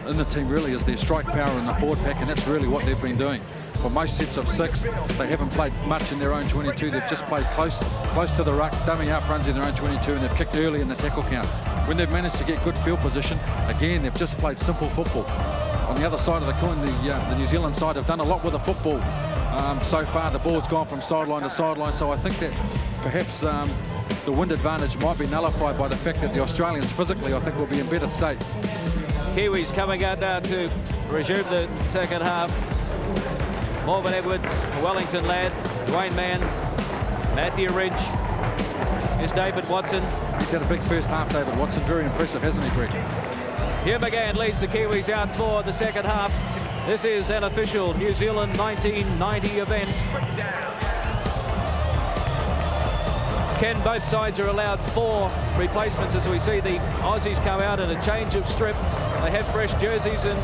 in the team really is their strike power in the forward pack, and that's really what they've been doing. For most sets of 6, they haven't played much in their own 22. They've just played close to the ruck, dummy half runs in their own 22, and they've kicked early in the tackle count. When they've managed to get good field position, again, they've just played simple football. On the other side of the coin, the New Zealand side have done a lot with the football so far. The ball's gone from sideline to sideline, so I think that perhaps the wind advantage might be nullified by the fact that the Australians physically, I think, will be in better state. Kiwis coming out now to resume the second half. Morgan Edwards, Wellington lad, Dwayne Mann, Matthew Ridge, is David Watson. He's had a big first half, David Watson. Very impressive, hasn't he, Greg? Hugh McGann leads the Kiwis out for the second half. This is an official New Zealand 1990 event. Ken, both sides are allowed 4 replacements as we see the Aussies come out in a change of strip. They have fresh jerseys and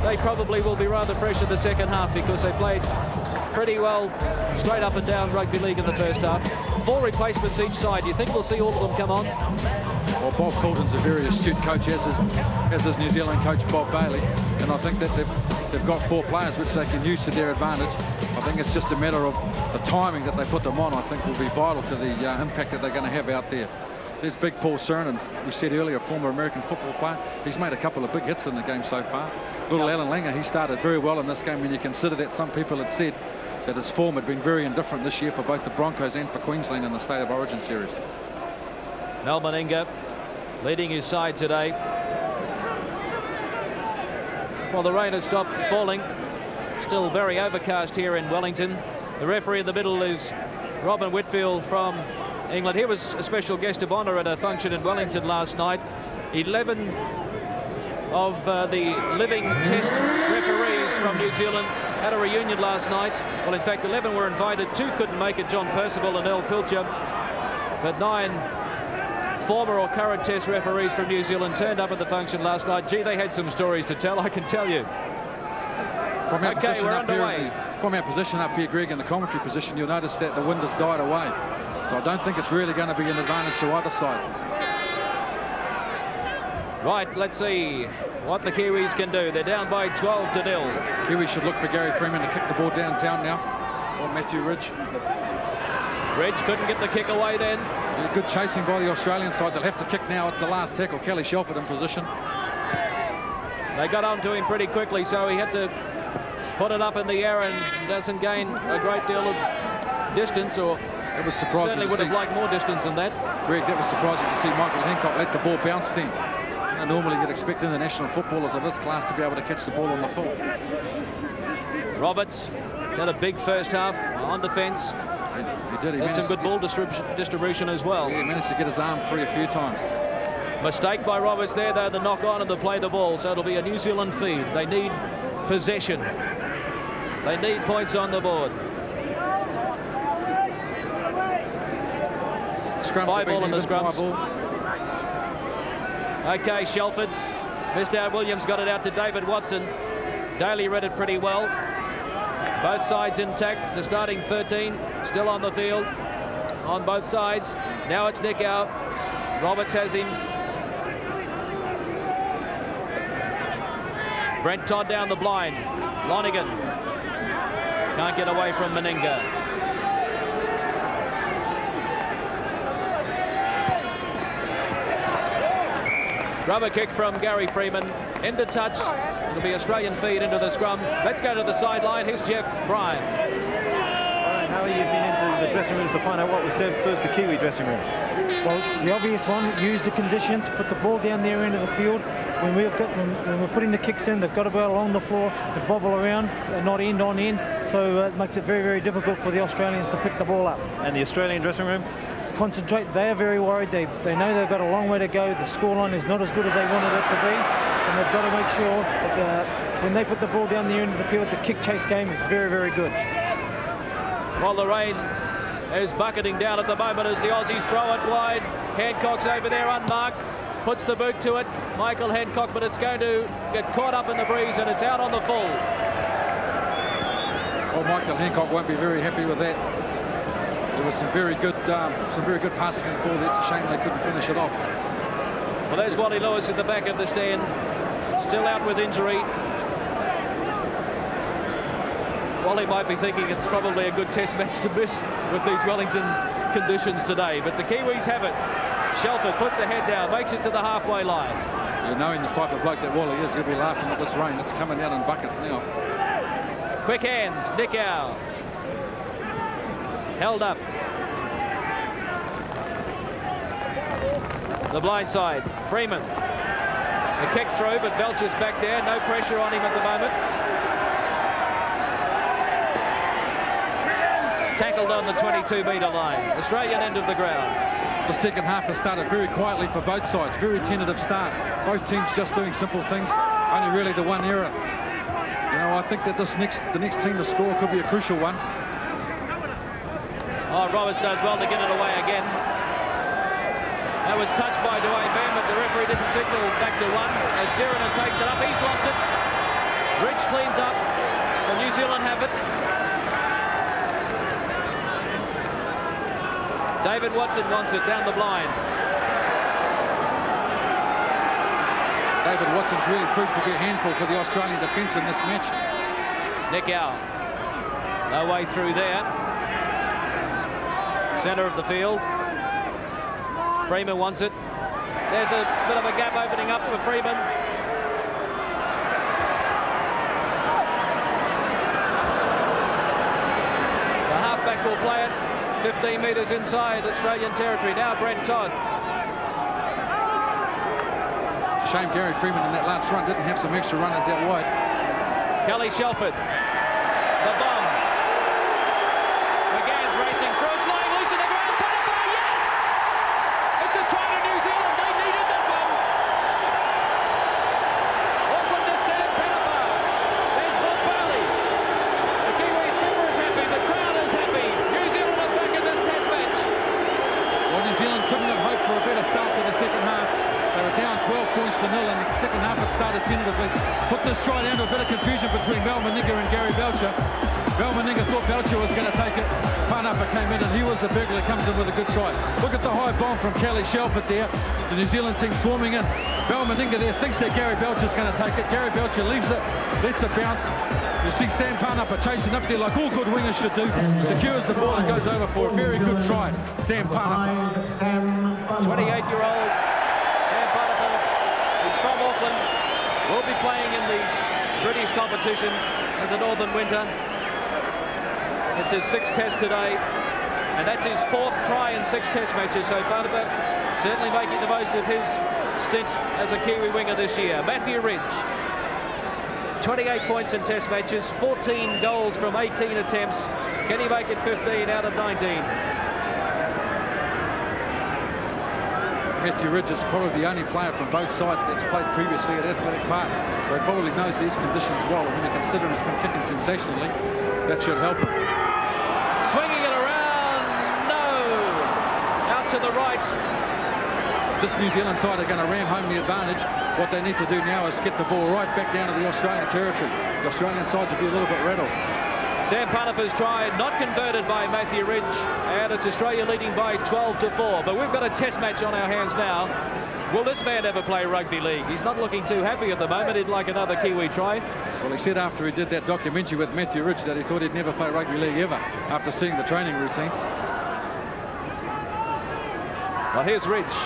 they probably will be rather fresh in the second half because they played pretty well straight up and down rugby league in the first half. 4 replacements each side. Do you think we'll see all of them come on? Well, Bob Fulton's a very astute coach, as is New Zealand coach Bob Bailey, and I think that they've got 4 players which they can use to their advantage. I think it's just a matter of the timing that they put them on. I think will be vital to the impact that they're going to have out there. There's big Paul Cernan, we said earlier, former American football player. He's made a couple of big hits in the game so far. Little Alan Langer, he started very well in this game when you consider that some people had said that his form had been very indifferent this year for both the Broncos and for Queensland in the State of Origin series. Mel Meninga leading his side today. Well, the rain has stopped falling. Still very overcast here in Wellington. The referee in the middle is Robin Whitfield from England. He was a special guest of honour at a function in Wellington last night. 11 of the living test referees from New Zealand had a reunion last night. Well, in fact, 11 were invited. 2 couldn't make it, John Percival and Earl Pilcher. But 9 former or current test referees from New Zealand turned up at the function last night. Gee, they had some stories to tell, I can tell you. From our Okay, we're underway. From our position up here, Greg, in the commentary position, you'll notice that the wind has died away. So I don't think it's really going to be an advantage to either side. Right, let's see what the Kiwis can do. They're down by 12-0. Kiwis should look for Gary Freeman to kick the ball downtown now, or Matthew Ridge. Ridge couldn't get the kick away then. Good chasing by the Australian side. They'll have to kick now. It's the last tackle. Kelly Shelford in position. They got onto him pretty quickly, so he had to put it up in the air and doesn't gain a great deal of distance, or it was surprising. Certainly would have liked more distance than that. Greg, that was surprising to see Michael Hancock let the ball bounce then. And normally you'd expect international footballers of this class to be able to catch the ball on the full. Roberts had a big first half on defence. He did. He had some good ball distribution as well. Yeah, he managed to get his arm free a few times. Mistake by Roberts there, though, the knock on and the play the ball. So it'll be a New Zealand feed. They need possession. They need points on the board. Five ball in the scrums. Okay, Shelford missed out. Williams got it out to David Watson. Daly read it pretty well. Both sides intact. The starting 13 still on the field on both sides. Now it's Nick out. Roberts has him. Brent Todd down the blind. Lonigan can't get away from Meninga. Rubber kick from Gary Freeman. Into touch. It'll be Australian feed into the scrum. Let's go to the sideline. Here's Jeff Bryan. How have you been into the dressing rooms to find out what was said. First, the Kiwi dressing room. Well, the obvious one, use the conditions, put the ball down their end of the field. When we're putting the kicks in, they've got to go along the floor and bobble around, not end on end. So it makes it very, very difficult for the Australians to pick the ball up. And the Australian dressing room? Concentrate. They are very worried. They know they've got a long way to go. The scoreline is not as good as they wanted it to be, and they've got to make sure that when they put the ball down the end of the field, the kick chase game is very, very good. Well, the rain is bucketing down at the moment as the Aussies throw it wide. Hancock's over there unmarked, puts the boot to it. Michael Hancock, but it's going to get caught up in the breeze and it's out on the full. Well, Michael Hancock won't be very happy with that. There was some very good passing in the ball. It's a shame they couldn't finish it off. Well, there's Wally Lewis at the back of the stand, still out with injury. Wally might be thinking it's probably a good test match to miss with these Wellington conditions today, but the Kiwis have it. Shelford puts a head down, makes it to the halfway line. Yeah, knowing the type of bloke that Wally is, he'll be laughing at this rain. It's coming down in buckets now. Quick hands, Nick Howe. Held up. The blind side, Freeman. A kick through, but Belcher's back there. No pressure on him at the moment. Tackled on the 22-metre line. Australian end of the ground. The second half has started very quietly for both sides. Very tentative start. Both teams just doing simple things. Only really the one error. You know, I think that the next team to score could be a crucial one. Oh, Roberts does well to get it away again. That was touched by Dwayne Mann, but the referee didn't signal back to one. As Serena takes it up, he's lost it. Rich cleans up, so New Zealand have it. David Watson wants it down the blind. David Watson's really proved to be a handful for the Australian defence in this match. Nick Howe. No way through there. Centre of the field. Freeman wants it. There's a bit of a gap opening up for Freeman. The halfback will play it 15 metres inside Australian territory. Now Brent Todd. Shame Gary Freeman in that last run didn't have some extra runners out wide. Kelly Shelford. The bomb. McGann's racing through. It's lying loose in the ground. Panama, yes! It's a try to New Zealand. They needed that one. Auckland to Sam Panama. There's Bob Bailey. The Kiwi skipper is happy. The crowd is happy. New Zealand are back in this test match. Well, New Zealand couldn't have hoped for a better start to the second half. They were down 12 points to nil, and the second half it started tentatively. Put this try down to a bit of confusion between Mel Meninga and Gary Belcher. Mel Meninga thought Belcher was going to take it. Panapa came in, and he was the burglar. Comes in with a good try. Look at the high bomb from Kelly Shelford there. The New Zealand team swarming in. Mel Meninga there thinks that Gary Belcher's going to take it. Gary Belcher leaves it, lets it bounce. You see Sam Panapa chasing up there like all good wingers should do. Secures the ball and goes over for a very good try. Sam Panapa. 28-year-old Sam Panapa. He's from Auckland. Will be playing in the British competition in the Northern Winter. It's his 6th test today, and that's his 4th try in 6 test matches. So Panapa certainly making the most of his stint as a Kiwi winger this year. Matthew Ridge, 28 points in test matches, 14 goals from 18 attempts. Can he make it 15 out of 19? Matthew Ridge is probably the only player from both sides that's played previously at Athletic Park, so he probably knows these conditions well. And when you consider he's been kicking sensationally, that should help him. Swinging it around, no! Out to the right. This New Zealand side are going to ram home the advantage. What they need to do now is get the ball right back down to the Australian territory. The Australian sides will be a little bit rattled. Sam Panapa's try not converted by Matthew Ridge, and it's Australia leading by 12-4. But we've got a test match on our hands now. Will this man ever play rugby league? He's not looking too happy at the moment. He'd like another Kiwi try. Well, he said after he did that documentary with Matthew Ridge that he thought he'd never play rugby league ever after seeing the training routines. Well, here's Ridge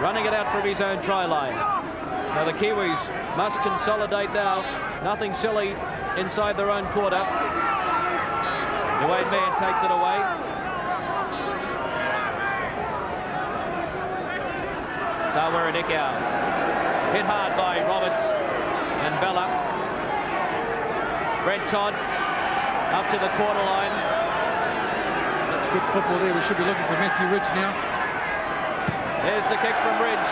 running it out from his own try line. Now the Kiwis must consolidate now. Nothing silly inside their own quarter. Dwayne Mann takes it away. Tawera Nikau. Hit hard by Roberts and Bella. Brent Todd up to the quarter line. That's good football there. We should be looking for Matthew Ridge now. There's the kick from Ridge.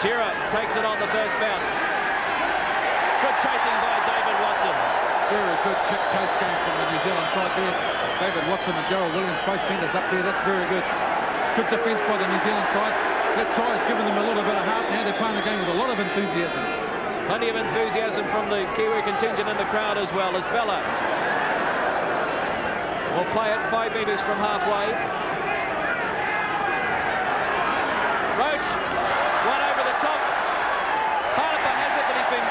Shearer takes it on the first bounce. Good chasing by David Watson. Very good kick chase game from the New Zealand side there. David Watson and Darryl Williams, both centres up there. That's very good. Good defence by the New Zealand side. That try has given them a little bit of heart. Now they're playing the game with a lot of enthusiasm. Plenty of enthusiasm from the Kiwi contingent in the crowd as well, as Bella will play it 5 metres from halfway. Roach, one over the top. Harper has it, but he's been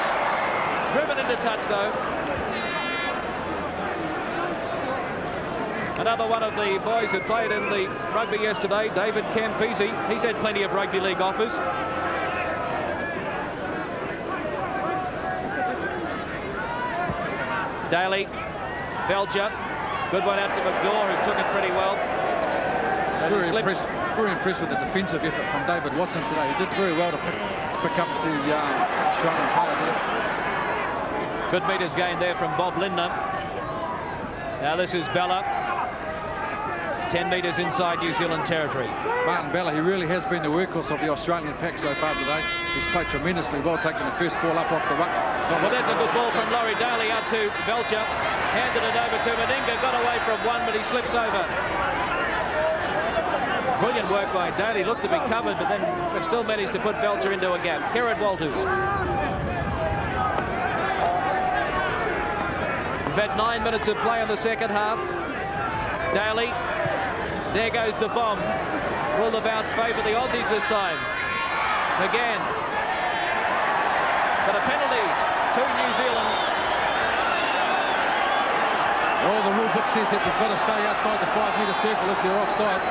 driven into touch though. Another one of the boys who played in the rugby yesterday, David Campese. He's had plenty of rugby league offers. Daly, Belcher, good one out to McGaw, who took it pretty well. Very impressed with the defensive effort from David Watson today. He did very well to pick up the Australian player there. Good metres gained there from Bob Lindner. Now this is Bella. 10 metres inside New Zealand territory. Martin Bella, he really has been the workhorse of the Australian pack so far today. He's played tremendously well, taking the first ball up off the ruck. Well, that's a good ball from Laurie Daly out to Belcher. Handed it over to Meninga. Got away from one, but he slips over. Brilliant work by Daly. Looked to be covered, but then still managed to put Belcher into a gap. Kerrod Walters. We've had 9 minutes of play in the second half. Daly. There goes the bomb. Will the bounce favour the Aussies this time? Again. But a penalty to New Zealand. Well, the rule book says that you've got to stay outside the 5-metre circle if you're offside.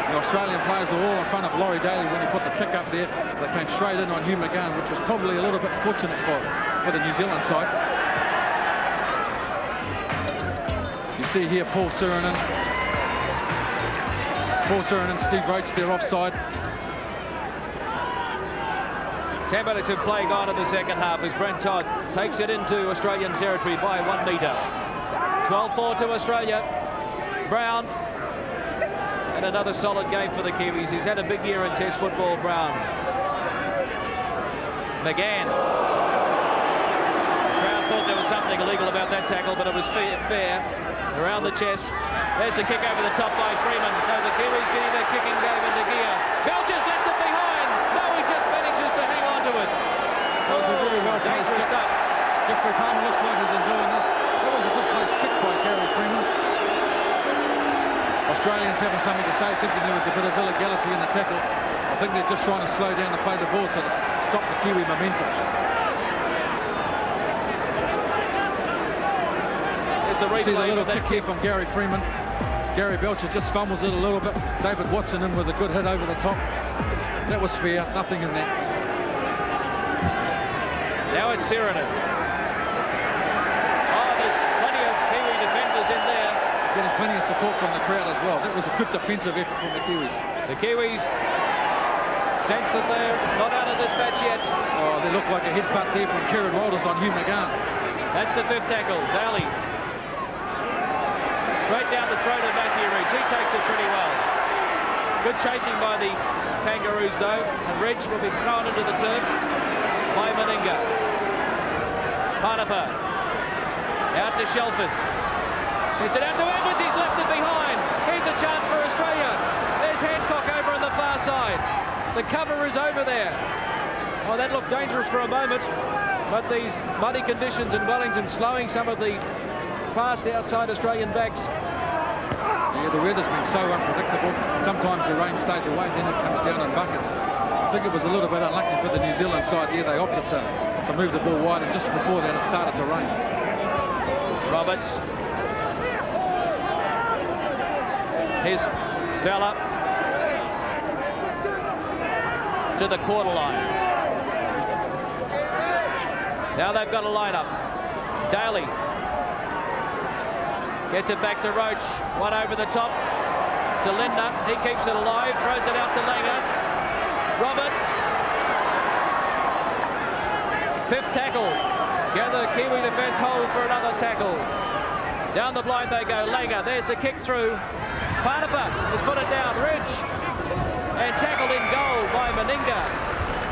The Australian players were all in front of Laurie Daly when he put the kick up there. They came straight in on Hugh McGann, which was probably a little bit fortunate for the New Zealand side. You see here Paul Suranen. Paul Suranen and Steve Roach, they're offside. 10 minutes of play gone in the second half as Brent Todd takes it into Australian territory by 1 metre. 12-4 to Australia. Brown. And another solid game for the Kiwis. He's had a big year in Test football, Brown. McGann. The crowd thought there was something illegal about that tackle, but it was fair. Around the chest. There's a kick over the top by Freeman. So the Kiwis getting their kicking game into gear. Belcher's left it behind. No, he just manages to hang on to it. That was a really well placed kick. Stuff. Jeffrey Palmer looks like he's enjoying this. That was a good placed kick by Gary Freeman. Australians having something to say, thinking there was a bit of illegality in the tackle. I think they're just trying to slow down and play the ball so to stop the Kiwi momentum. See the little kick here from Gary Freeman. Gary Belcher just fumbles it a little bit. David Watson in with a good hit over the top. That was fair, nothing in that. Now it's Siranen. Oh, there's plenty of Kiwi defenders in there. Getting plenty of support from the crowd as well. That was a good defensive effort from the Kiwis. The Kiwis sense that they're not out of this match yet. Oh, they look like a headbutt there from Kerrod Walters on Hugh McGann. That's the 5th tackle. Daly. Straight down the throat of Matthew Ridge. He takes it pretty well. Good chasing by the Kangaroos, though. And Ridge will be thrown into the turf by Meninga. Harper. Out to Shelford. Gets it out to Edwards. He's left it behind. Here's a chance for Australia. There's Hancock over on the far side. The cover is over there. Oh, that looked dangerous for a moment. But these muddy conditions in Wellington slowing some of the fast outside Australian backs. Yeah, the weather's been so unpredictable. Sometimes the rain stays away and then it comes down in buckets. I think it was a little bit unlucky for the New Zealand side there. They opted to move the ball wide, and just before that it started to rain. Roberts. Here's Bella to the quarter line. Now they've got a line-up. Daly gets it back to Roach. One over the top to Lindner. He keeps it alive, throws it out to Langer. Roberts. Fifth tackle. Gather the Kiwi defence hold for another tackle. Down the blind they go. Langer, there's the kick through. Parnapa has put it down. Ridge. And tackled in goal by Meninga.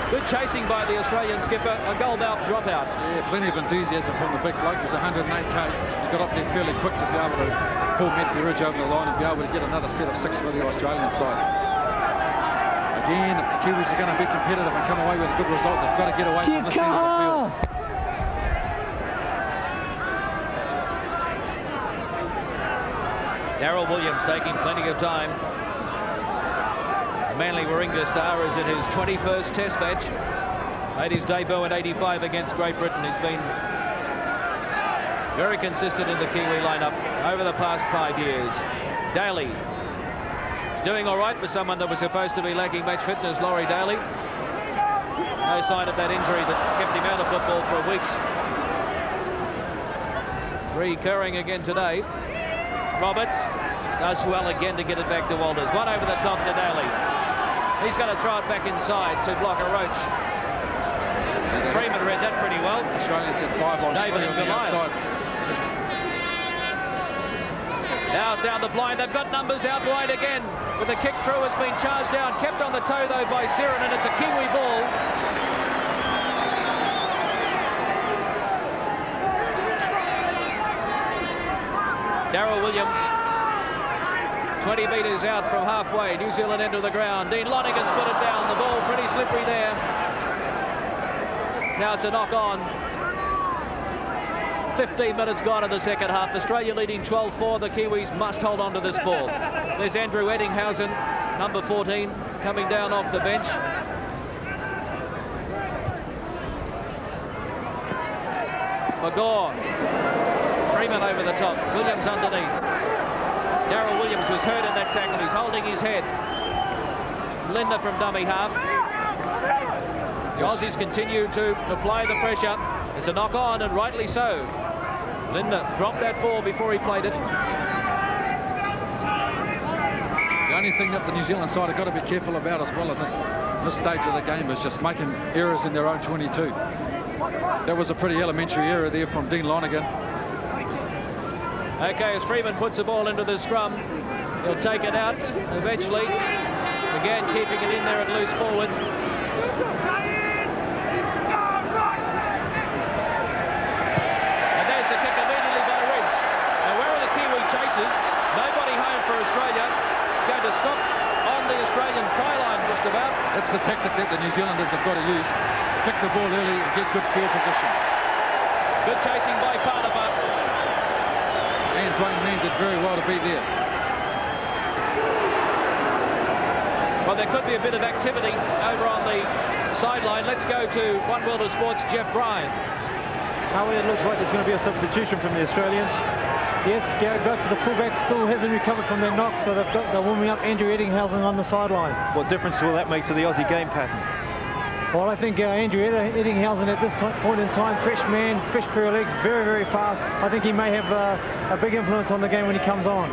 Good chasing by the Australian skipper. A goal mouth dropout. Yeah, plenty of enthusiasm from the big bloke. He's 108k. He got up there fairly quick to be able to pull Matthew Ridge over the line and be able to get another set of 6 for the Australian side. Again, if the Kiwis are going to be competitive and come away with a good result, they've got to get away from this end of the field. Daryl Williams taking plenty of time. The Manly Warringah star is in his 21st Test match. Made his debut in '85 against Great Britain. He's been very consistent in the Kiwi lineup over the past 5 years. Daly is doing all right for someone that was supposed to be lacking match fitness. Laurie Daly. No sign of that injury that kept him out of football for weeks. Recurring again today. Roberts does well again to get it back to Walters. One over the top to Daly. He's going to throw it back inside to block a Roach. Freeman read that pretty well. Australians had 5 on David and Goliath. Now down the blind, they've got numbers out wide again. With the kick through has been charged down, kept on the toe though by Siren, and it's a Kiwi ball. Daryl Williams, 20 metres out from halfway, New Zealand into the ground. Dean Lonergan's put it down, the ball pretty slippery there. Now it's a knock on. 15 minutes gone in the second half. Australia leading 12-4. The Kiwis must hold on to this ball. There's Andrew Eddinghausen, number 14, coming down off the bench. McGaw. Freeman over the top. Williams underneath. Daryl Williams was hurt in that tackle. He's holding his head. Linda from dummy half. The Aussies continue to apply the pressure. It's a knock on, and rightly so. Linda dropped that ball before he played it. The only thing that the New Zealand side have got to be careful about as well in this stage of the game is just making errors in their own 22. That was a pretty elementary error there from Dean Lonergan. Okay, as Freeman puts the ball into the scrum, he'll take it out eventually. Again, keeping it in there at loose forward. And there's a kick immediately by Ridge. Now, where are the Kiwi chasers? Nobody home for Australia. It's going to stop on the Australian try line just about. That's the tactic that the New Zealanders have got to use. Kick the ball early and get good field position. Good chasing by Parnapa. And Dwayne Mann did very well to be there. Well, there could be a bit of activity over on the sideline. Let's go to One World of Sports' Jeff Bryan. Howie, it looks like there's going to be a substitution from the Australians. Yes, Garrett got to the fullback, still hasn't recovered from their knock, so they're warming up Andrew Eddinghausen on the sideline. What difference will that make to the Aussie game pattern? Well, I think Andrew Eddinghausen at this point in time, fresh man, fresh pair of legs, very, very fast. I think he may have a big influence on the game when he comes on.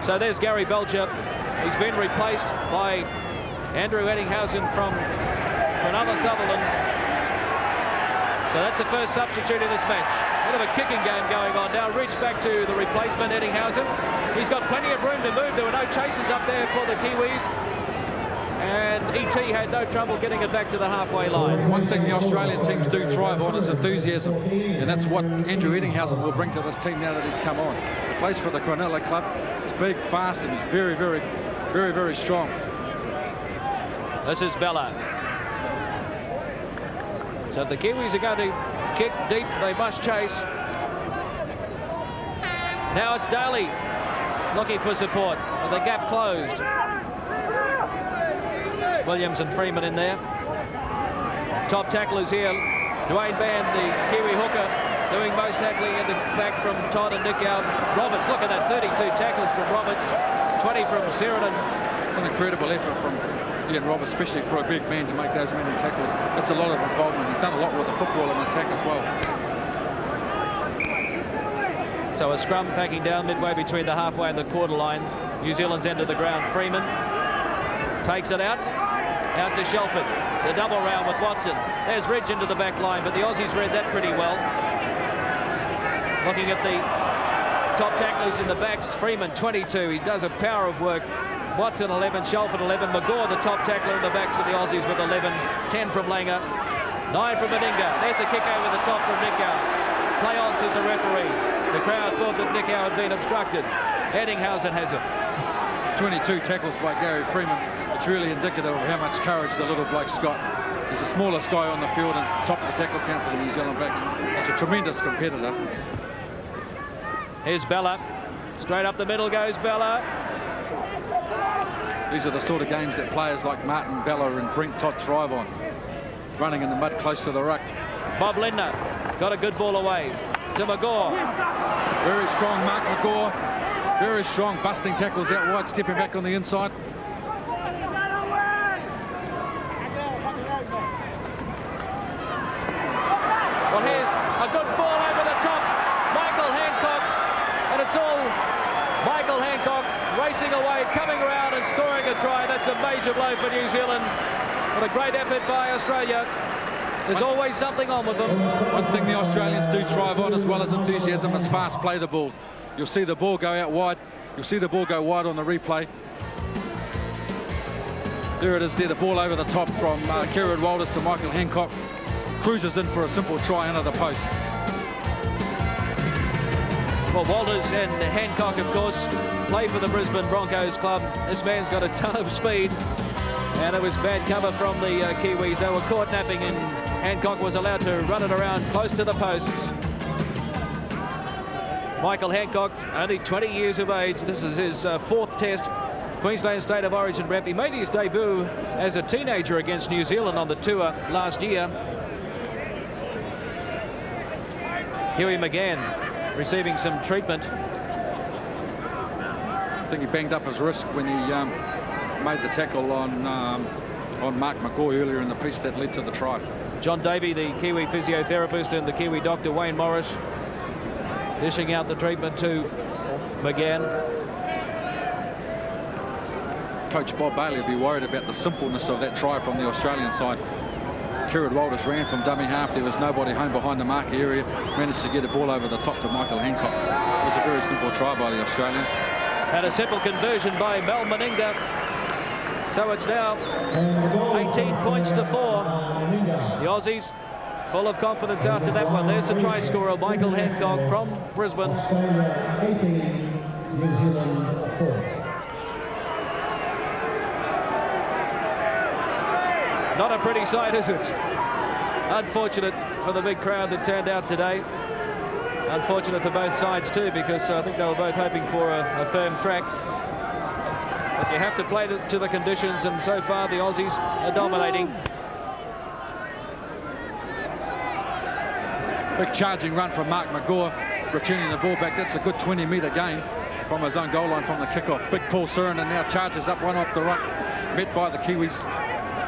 So there's Gary Belcher. He's been replaced by Andrew Eddinghausen from Cronulla Sutherland. So that's the first substitute in this match. Bit of a kicking game going on now. Ridge back to the replacement, Eddinghausen. He's got plenty of room to move. There were no chasers up there for the Kiwis. And E.T. had no trouble getting it back to the halfway line. One thing the Australian teams do thrive on is enthusiasm, and that's what Andrew Eddinghausen will bring to this team now that he's come on. He plays for the Cronulla club. He's big, fast, and very, very, very, very strong. This is Bella. So if the Kiwis are going to kick deep, they must chase. Now it's Daly looking for support, and the gap closed. Williams and Freeman in there. Top tacklers here. Dwayne Band, the Kiwi hooker, doing most tackling in the back from Todd and Nick out. Roberts, look at that, 32 tackles from Roberts, 20 from Sheridan. It's an incredible effort from Ian Roberts, especially for a big man to make those many tackles. It's a lot of involvement. He's done a lot with the football and attack as well. So a scrum packing down midway between the halfway and the quarter line. New Zealand's end of the ground. Freeman takes it out. Out to Shelford. The double round with Watson. There's Ridge into the back line, but the Aussies read that pretty well. Looking at the top tacklers in the backs, Freeman 22. He does a power of work. Watson 11, Shelford 11. McGaw, the top tackler in the backs for the Aussies with 11. 10 from Langer. 9 from Meninga. There's a kick over the top from Nickau. Play on, says a referee. The crowd thought that Nickau had been obstructed. Eddinghausen has it. 22 tackles by Gary Freeman. It's really indicative of how much courage the little bloke's got. He's the smallest guy on the field and top of the tackle count for the New Zealand backs. He's a tremendous competitor. Here's Bella. Straight up the middle goes Bella. These are the sort of games that players like Martin Bella and Brent Todd thrive on. Running in the mud close to the ruck. Bob Lindner got a good ball away to McGaw. Very strong Mark McGaw. Very strong, busting tackles out wide, stepping back on the inside. Well, here's a good ball over the top. Michael Hancock, and it's all Michael Hancock racing away, coming around and scoring a try. That's a major blow for New Zealand. What a great effort by Australia. There's always something on with them. One thing the Australians do thrive on, as well as enthusiasm, is fast play the balls. You'll see the ball go out wide. You'll see the ball go wide on the replay. There it is there, the ball over the top from Kieran Walters to Michael Hancock. Cruises in for a simple try under the post. Well, Walters and Hancock, of course, play for the Brisbane Broncos club. This man's got a ton of speed, and it was bad cover from the Kiwis. They were caught napping, and Hancock was allowed to run it around close to the posts. Michael Hancock, only 20 years of age. This is his fourth test. Queensland State of Origin rep. He made his debut as a teenager against New Zealand on the tour last year. Huey McGann receiving some treatment. I think he banged up his wrist when he made the tackle on Mark McGaw earlier in the piece that led to the try. John Davey, the Kiwi physiotherapist, and the Kiwi doctor Wayne Morris dishing out the treatment to McGann. Coach Bob Bailey will be worried about the simpleness of that try from the Australian side. Kieran Walters ran from dummy half. There was nobody home behind the mark area. Managed to get a ball over the top to Michael Hancock. It was a very simple try by the Australians. And a simple conversion by Mel Meninga. So it's now 18 points to 4. The Aussies full of confidence after that one. There's the try scorer, Michael Hancock from Brisbane. Not a pretty sight, is it? Unfortunate for the big crowd that turned out today. Unfortunate for both sides too, because I think they were both hoping for a firm track. But you have to play to the conditions, and so far the Aussies are dominating. Big charging run from Mark McGaw, returning the ball back. That's a good 20-metre gain from his own goal line from the kickoff. Big Paul Surrender now charges up one off the ruck, met by the Kiwis.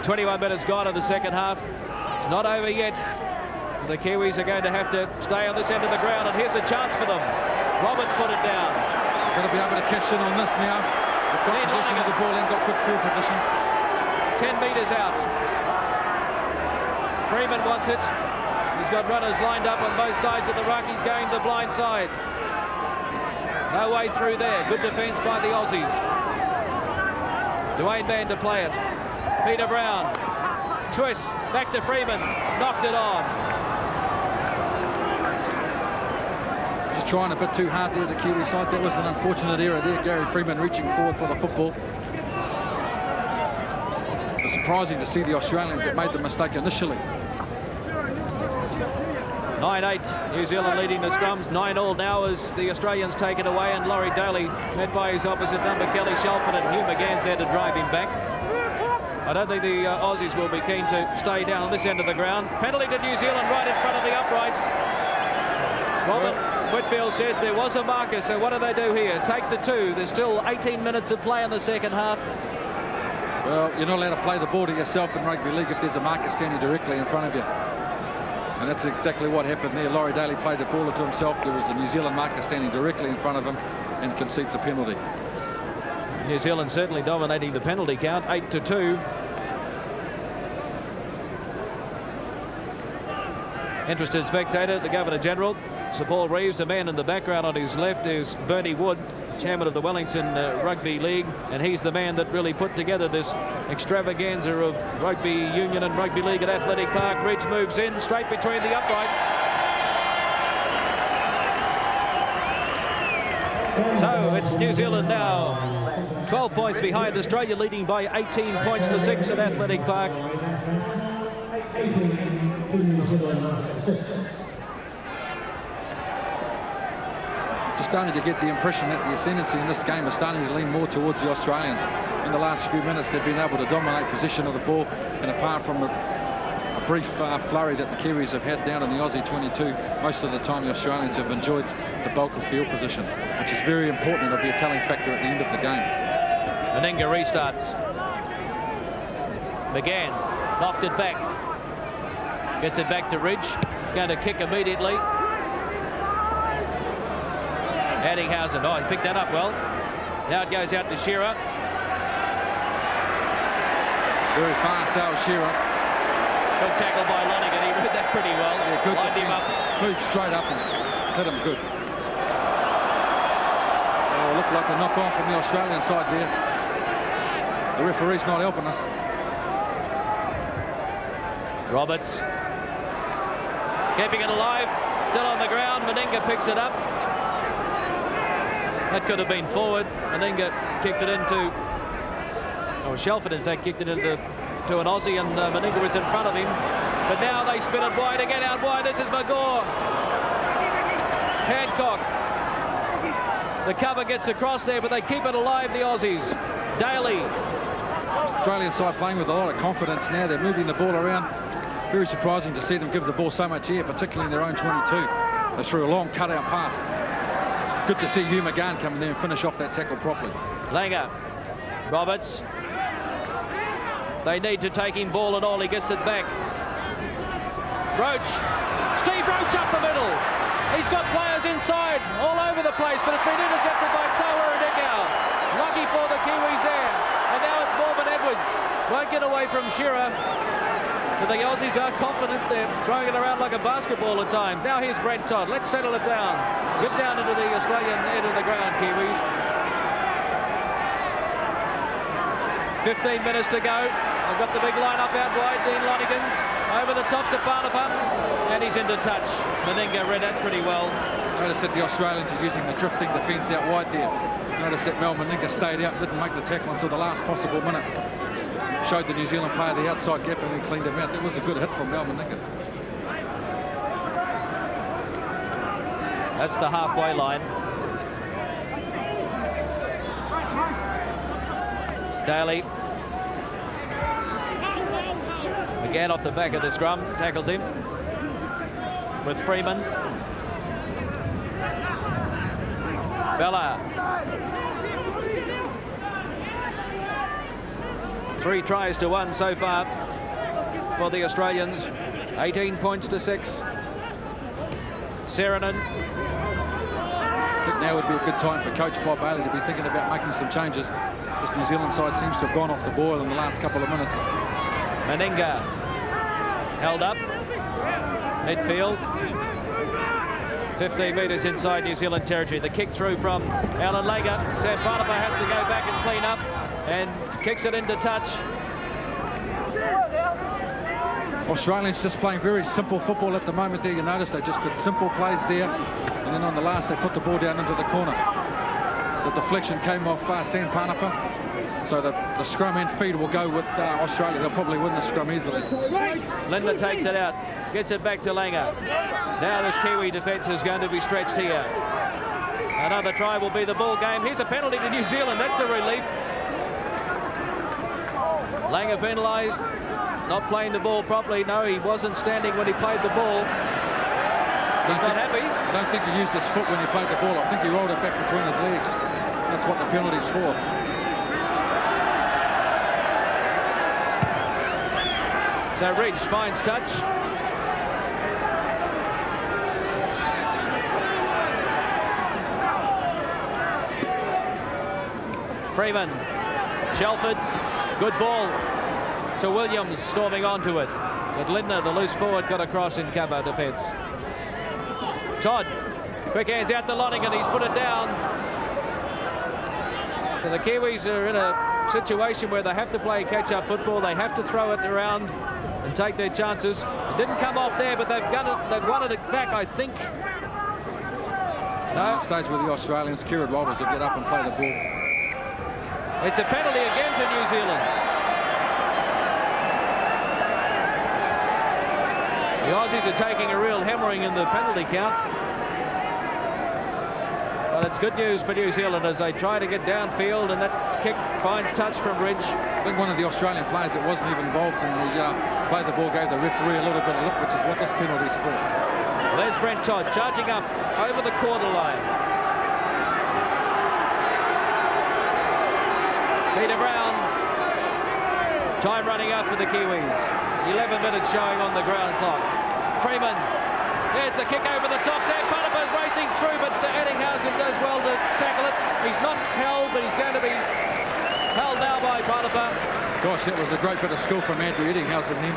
21 minutes gone in the second half. It's not over yet. The Kiwis are going to have to stay on this end of the ground, and here's a chance for them. Roberts put it down. Going to be able to cash in on this now. They've got possession of the ball and got good field position. 10 metres out. Freeman wants it. He's got runners lined up on both sides of the ruck. He's going to the blind side. No way through there. Good defence by the Aussies. Dwayne Mann to play it. Peter Brown. Twist. Back to Freeman. Knocked it on. Just trying a bit too hard there, the Kiwi side. That was an unfortunate error there. Gary Freeman reaching forward for the football. It's surprising to see the Australians that made the mistake initially. 9-8, New Zealand leading the scrums. 9-all now as the Australians take it away, and Laurie Daly met by his opposite number, Kelly Shelford, and Hugh McGann's there to drive him back. I don't think the Aussies will be keen to stay down on this end of the ground. Penalty to New Zealand right in front of the uprights. Robert Whitfield says there was a marker, so what do they do here? Take the two. There's still 18 minutes of play in the second half. Well, you're not allowed to play the ball to yourself in rugby league if there's a marker standing directly in front of you. And that's exactly what happened there. Laurie Daly played the ball to himself. There was a New Zealand marker standing directly in front of him and concedes a penalty. New Zealand certainly dominating the penalty count, 8-2. Interested spectator, the Governor-General, Sir Paul Reeves. The man in the background on his left is Bernie Wood, chairman of the Wellington Rugby League, and he's the man that really put together this extravaganza of rugby union and rugby league at Athletic Park. Ridge moves in straight between the uprights. So it's New Zealand now 12 points behind Australia, leading by 18 points to 6 at Athletic Park. Just starting to get the impression that the ascendancy in this game is starting to lean more towards the Australians. In the last few minutes, they've been able to dominate possession of the ball, and apart from a brief flurry that the Kiwis have had down in the Aussie 22, most of the time the Australians have enjoyed the bulk of field position, which is very important. It'll be a telling factor at the end of the game. Meninga restarts. McGann knocked it back. Gets it back to Ridge. He's going to kick immediately. Addinghausen. Oh, he picked that up well. Now it goes out to Shearer. Very fast out, Shearer. Good tackle by Lonergan. He read that pretty well. Yeah, good. Lined him up. Moved straight up and hit him good. Oh, looked like a knock on from the Australian side there. The referee's not helping us. Roberts keeping it alive, still on the ground. Meninga picks it up. That could have been forward. Meninga kicked it into, or Shelford in fact kicked it into an Aussie, and Meninga was in front of him. But now they spin it wide again, out wide. This is Magor. Hancock. The cover gets across there, but they keep it alive, the Aussies. Daly. Australian side playing with a lot of confidence now. They're moving the ball around. Very surprising to see them give the ball so much air, particularly in their own 22. They threw a long cutout pass. Good to see Hugh McGann come in there and finish off that tackle properly. Langer. Roberts. They need to take him ball and all. He gets it back. Roach. Steve Roach up the middle. He's got players inside all over the place, but it's been intercepted by Toa and Egau. Lucky for the Kiwis there. And now it's Morven Edwards. Won't get away from Shearer. But the Aussies are confident. They're throwing it around like a basketball at times. Now here's Brent Todd. Let's settle it down. Get down into the Australian end of the ground, Kiwis. 15 minutes to go. They've got the big line-up out wide. Dean Lonergan over the top to Barnapa. And he's into touch. Meninga read that pretty well. Notice that the Australians are using the drifting defence out wide there. Notice that Mel Meninga stayed out, didn't make the tackle until the last possible minute. Showed the New Zealand player the outside gap and then cleaned him out. That was a good hit from Mel Meninga. That's the halfway line. Daly. Again off the back of the scrum, tackles him with Freeman. Bella. 3 tries to 1 so far for the Australians. 18 points to 6. Saranen. I think now would be a good time for Coach Bob Bailey to be thinking about making some changes. This New Zealand side seems to have gone off the boil in the last couple of minutes. Meninga held up. Midfield. 15 metres inside New Zealand territory. The kick through from Alan Langer. Sam Barnapa has to go back and clean up and kicks it into touch. Australians just playing very simple football at the moment there. You notice they just did simple plays there, and then on the last they put the ball down into the corner. The deflection came off Sam Barnapa, so the scrum and feed will go with Australia. They'll probably win the scrum easily. Linda takes it out, gets it back to Langer. Now this Kiwi defence is going to be stretched here. Another try will be the ball game. Here's a penalty to New Zealand. That's a relief. Langer penalised, not playing the ball properly. No, he wasn't standing when he played the ball. He's not happy. I don't think he used his foot when he played the ball. I think he rolled it back between his legs. That's what the penalty's for. So Ridge finds touch. Freeman, Shelford, good ball to Williams, storming onto it. But Lindner, the loose forward, got across in cover defence. Todd, quick hands out to Lonergan, he's put it down. So the Kiwis are in a situation where they have to play catch-up football. They have to throw it around and take their chances. It didn't come off there, but they've wanted it back, I think. No. Stage with the Australians, Kieran Walters will get up and play the ball. It's a penalty again for New Zealand. The Aussies are taking a real hammering in the penalty count. But it's good news for New Zealand as they try to get downfield, and that kick finds touch from Ridge. I think one of the Australian players that wasn't even involved in the play the ball gave the referee a little bit of look, which is what this penalty is for. Well, there's Brent Todd charging up over the quarter line. Peter Brown. Time running out for the Kiwis. 11 minutes showing on the ground clock. Freeman. There's the kick over the top. Sam Panapa's racing through, but Eddinghausen does well to tackle it. He's not held, but he's going to be held now by Panapa. Gosh, that was a great bit of skill from Andrew Eddinghausen then.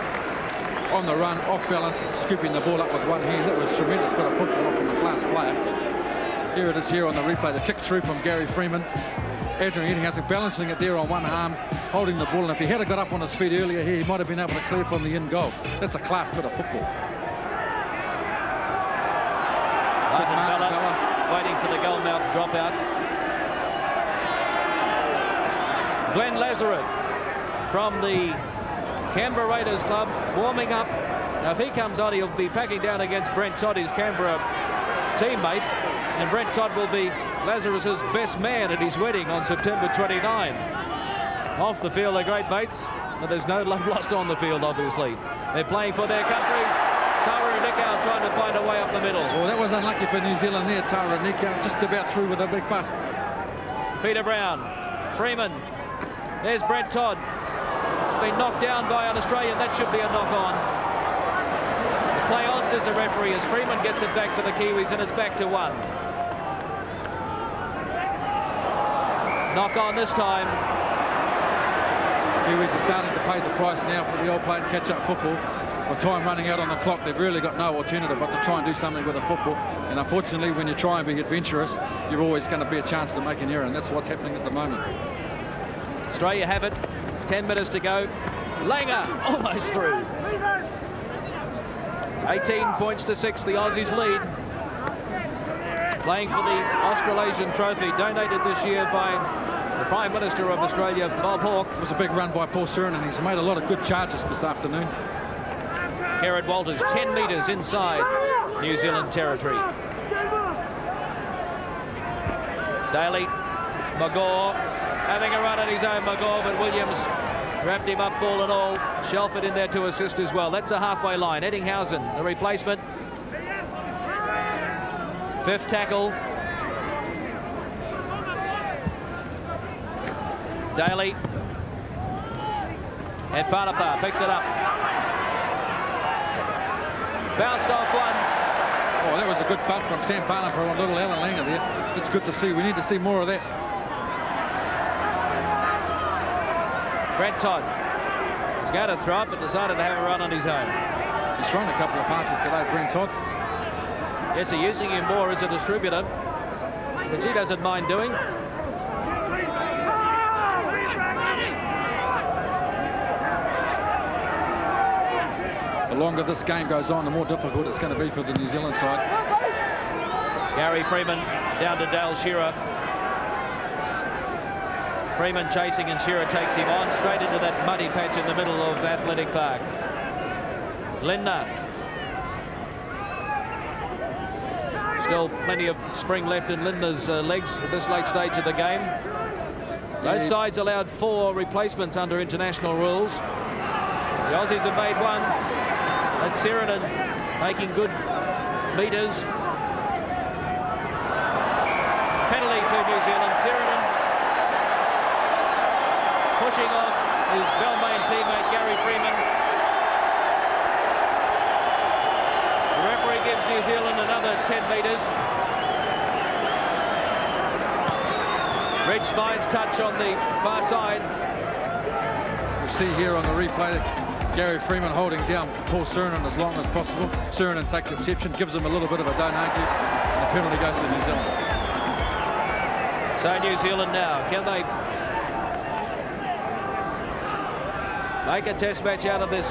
On the run, off balance, scooping the ball up with one hand. That was tremendous bit of football from a class player. Here it is here on the replay. The kick through from Gary Freeman. Andrew Eddinghausen balancing it there on one arm, holding the ball. And if he had got up on his feet earlier here, he might have been able to clear from the in goal. That's a class bit of football. Waiting for the goalmouth dropout. Glenn Lazarus from the Canberra Raiders club warming up. Now if he comes on, he'll be packing down against Brent Todd, his Canberra teammate, and Brent Todd will be Lazarus's best man at his wedding on September 29. Off the field, they're great mates, but there's no love lost on the field, obviously. They're playing for their country. Tara Nikau trying to find a way up the middle. Well, that was unlucky for New Zealand there. Tara Nikau just about through with a big bust. Peter Brown, Freeman, there's Brent Todd. It's been knocked down by an Australian. That should be a knock-on. The play on, says the referee, as Freeman gets it back for the Kiwis, and it's back to one. Knock-on this time. Kiwis are starting to pay the price now for the old playing catch-up football. With time running out on the clock, they've really got no alternative but to try and do something with the football. And unfortunately, when you try and be adventurous, you're always going to be a chance to make an error, and that's what's happening at the moment. Australia have it. 10 minutes to go. Langer almost through. 18 points to 6, the Aussies lead. Playing for the Australasian Trophy, donated this year by the Prime Minister of Australia, Bob Hawke. It was a big run by Paul Surin, and he's made a lot of good charges this afternoon. Kieran Walters, 10 metres inside New Zealand territory. Daly, Magor, having a run on his own, Magor, but Williams wrapped him up, ball and all. Shelford in there to assist as well. That's a halfway line. Eddinghausen, the replacement. Fifth tackle. Daly. And Panapa picks it up. Bounced off one. Oh, that was a good bump from Sam Panapa on little Alan Langer there. It's good to see. We need to see more of that. Brent Todd was going to throw it, but decided to have a run on his own. He's thrown a couple of passes today, Brent Todd. Yes, they're using him more as a distributor, which he doesn't mind doing. The longer this game goes on, the more difficult it's going to be for the New Zealand side. Gary Freeman down to Dale Shearer. Freeman chasing and Shearer takes him on straight into that muddy patch in the middle of Athletic Park. Lindner. Still plenty of spring left in Lindner's legs at this late stage of the game. Both sides allowed 4 replacements under international rules. The Aussies have made one. That's Sheridan making good meters. Penalty to New Zealand. Sheridan pushing off his Balmain teammate Gary Freeman. The referee gives New Zealand another 10 metres. Ridge finds touch on the far side. We see here on the replay Gary Freeman holding down Paul Surinan as long as possible. Surinan takes exception, gives him a little bit of a don't argue, and the penalty goes to New Zealand. So New Zealand now, can they make a test match out of this?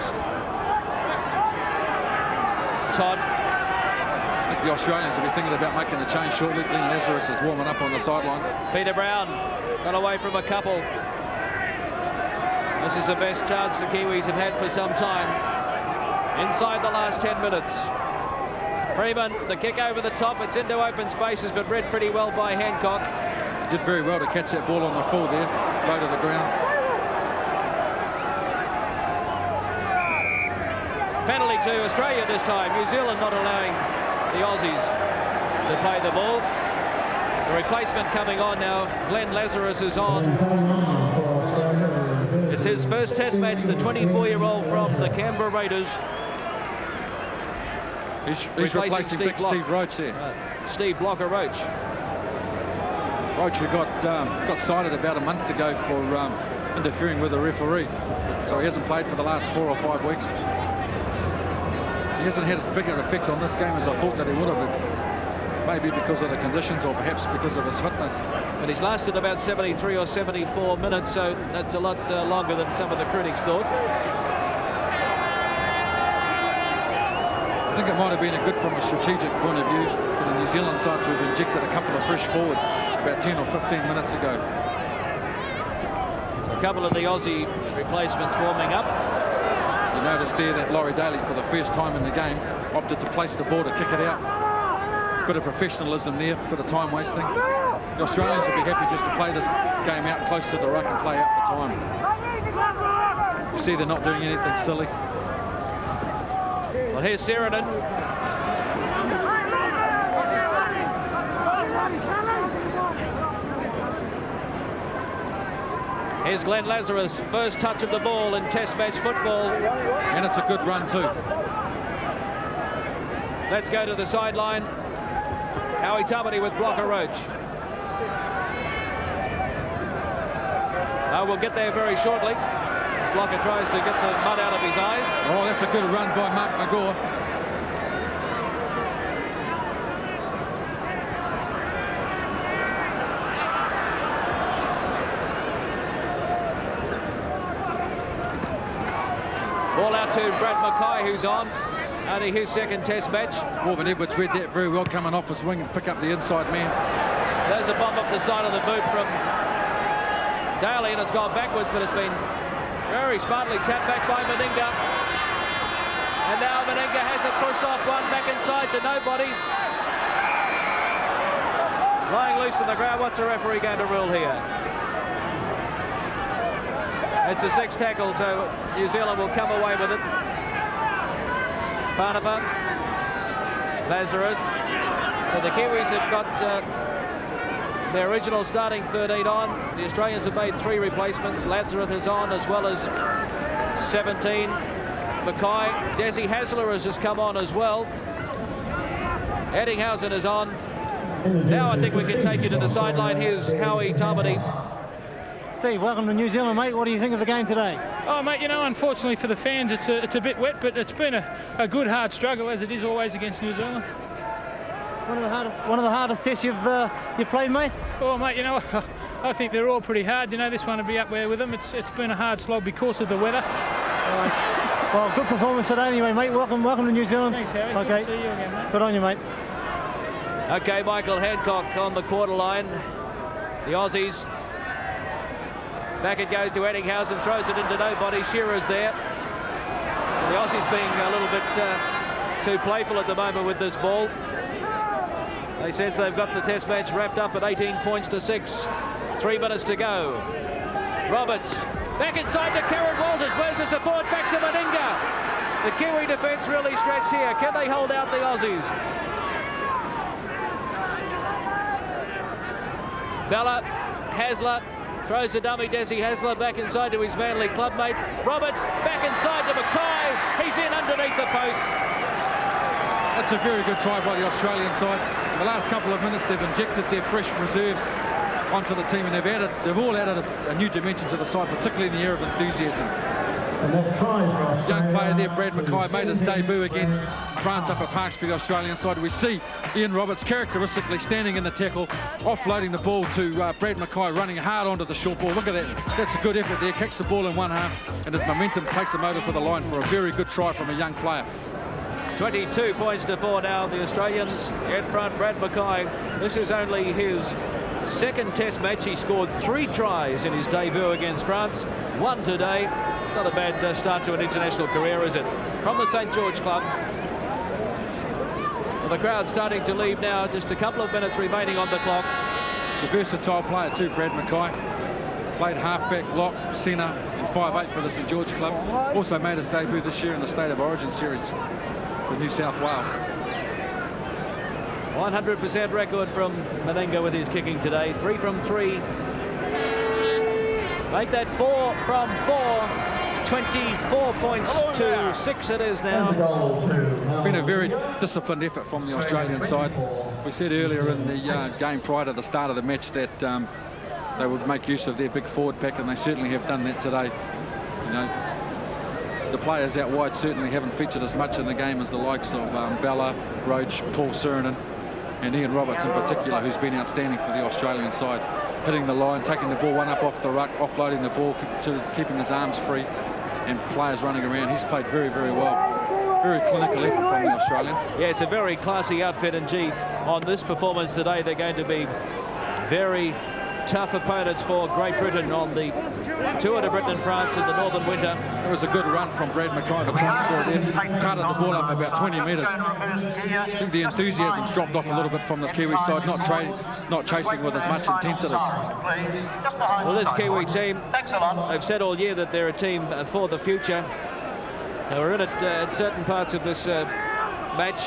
Todd. I think the Australians will be thinking about making a change shortly. Glenn Lazarus is warming up on the sideline. Peter Brown got away from a couple. This is the best chance the Kiwis have had for some time. Inside the last 10 minutes. Freeman, the kick over the top. It's into open spaces, but read pretty well by Hancock. Did very well to catch that ball on the full there, low to the ground. Penalty to Australia this time. New Zealand not allowing the Aussies to play the ball. The replacement coming on now. Glenn Lazarus is on. It's his first test match, the 24-year-old from the Canberra Raiders. He's replacing big Steve Roach there. Steve Blocker Roach. Roach, who got cited about a month ago for interfering with the referee. So he hasn't played for the last 4 or 5 weeks. He hasn't had as big an effect on this game as I thought that he would have. Maybe because of the conditions or perhaps because of his fitness. But he's lasted about 73 or 74 minutes, so that's a lot longer than some of the critics thought. I think it might have been good from a strategic point of view for the New Zealand side to have injected a couple of fresh forwards about 10 or 15 minutes ago. So a couple of the Aussie replacements warming up. You notice there that Laurie Daly, for the first time in the game, opted to place the ball to kick it out. Bit of professionalism there, bit of time wasting. The Australians will be happy just to play this game out close to the ruck and play out for time. You see they're not doing anything silly. Well, here's Surinan. Here's Glenn Lazarus, first touch of the ball in Test match football. And it's a good run too. Let's go to the sideline. Howie Tamati with Blocker Roach. We'll get there very shortly. As Blocker tries to get the mud out of his eyes. Oh, that's a good run by Mark McGaw. Ball out to Brad Mackay, who's on. Only his second test match. Morven Edwards read that very well, coming off his wing, pick up the inside man. There's a bomb up the side of the boot from Daly, and it's gone backwards, but it's been very smartly tapped back by Meninga. And now Meninga has it pushed off one, back inside to nobody. Lying loose on the ground. What's the referee going to rule here? It's a 6 tackle, so New Zealand will come away with it. Barnaba, Lazarus. So the Kiwis have got their original starting 13 on. The Australians have made 3 replacements. Lazarus is on, as well as 17. Mackay. Desi Hasler has just come on as well. Eddinghausen is on. Now I think we can take you to the sideline. Here's Howie Tamati. Steve, welcome to New Zealand, mate. What do you think of the game today? Oh, mate, you know, unfortunately for the fans, it's a bit wet, but it's been a good, hard struggle, as it is always against New Zealand. One of the hardest tests you've played, mate? Oh, mate, you know, I think they're all pretty hard. You know, this one will be up there with them. It's been a hard slog because of the weather. Well, good performance today anyway, mate. Welcome to New Zealand. Thanks, Harry. Okay. Good to see you again, mate. Good on you, mate. Okay, Michael Hancock on the quarter line. The Aussies. Back it goes to Eddinghausen, throws it into nobody. Shearer's there. So the Aussies being a little bit too playful at the moment with this ball. They sense they've got the test match wrapped up at 18 points to 6. 3 minutes to go. Roberts back inside to Karen Walters. Where's the support? Back to Meninga. The Kiwi defence really stretched here. Can they hold out the Aussies? Bella, Hasler. Throws the dummy, Desi Hasler, back inside to his Manly clubmate. Roberts, back inside to Mackay. He's in underneath the post. That's a very good try by the Australian side. In the last couple of minutes, they've injected their fresh reserves onto the team, and they've all added a new dimension to the side, particularly in the area of enthusiasm. Young player there, Brad Mackay, made his debut against France up at Parks for the Australian side. We see Ian Roberts characteristically standing in the tackle, offloading the ball to Brad Mackay, running hard onto the short ball. Look at that. That's a good effort there. Kicks the ball in one half, and his momentum takes him over for the line for a very good try from a young player. 22 points to 4 now. The Australians in front. Brad Mackay. This is only his second test match. He scored 3 tries in his debut against France. 1 today. It's not a bad start to an international career, is it? From the St. George Club. Well, the crowd's starting to leave now. Just a couple of minutes remaining on the clock. He's a versatile player too, Brad Mackay. Played halfback, lock, centre, and 5'8" for the St. George Club. Also made his debut this year in the State of Origin series with New South Wales. 100% record from Meninga with his kicking today. 3 from 3. Make that 4 from 4. 24 points to 6 it is now. It's been a very disciplined effort from the Australian side. We said earlier in the game prior to the start of the match that they would make use of their big forward pack, and they certainly have done that today. You know, the players out wide certainly haven't featured as much in the game as the likes of Bella, Roach, Paul Surinan, and Ian Roberts in particular, who's been outstanding for the Australian side. Hitting the line, taking the ball one up off the ruck, offloading the ball, keeping his arms free, and players running around. He's played very, very well. Very clinical effort from the Australians. Yeah, it's a very classy outfit, and gee, on this performance today, they're going to be very tough opponents for Great Britain on the tour to Britain and France in the Northern Winter. It was a good run from Brad Mackay to try and score there. Carted the ball up about 20 metres. I think the enthusiasm's dropped off a little bit from this Kiwi side, not chasing with as much intensity. Well, this Kiwi team, they've said all year that they're a team for the future. They were in it at certain parts of this match.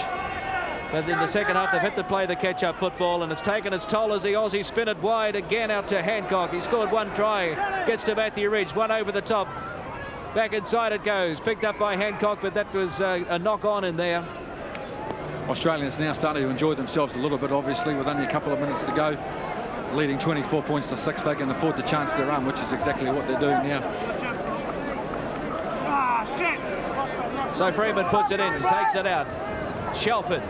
But in the second half, they've had to play the catch-up football, and it's taken its toll as the Aussies spin it wide again out to Hancock. He scored 1 try, gets to Matthew Ridge, 1 over the top. Back inside it goes, picked up by Hancock, but that was a knock-on in there. Australians now starting to enjoy themselves a little bit, obviously, with only a couple of minutes to go. Leading 24 points to 6, they can afford to chance their run, which is exactly what they're doing now. So Freeman puts it in, takes it out. Shelford.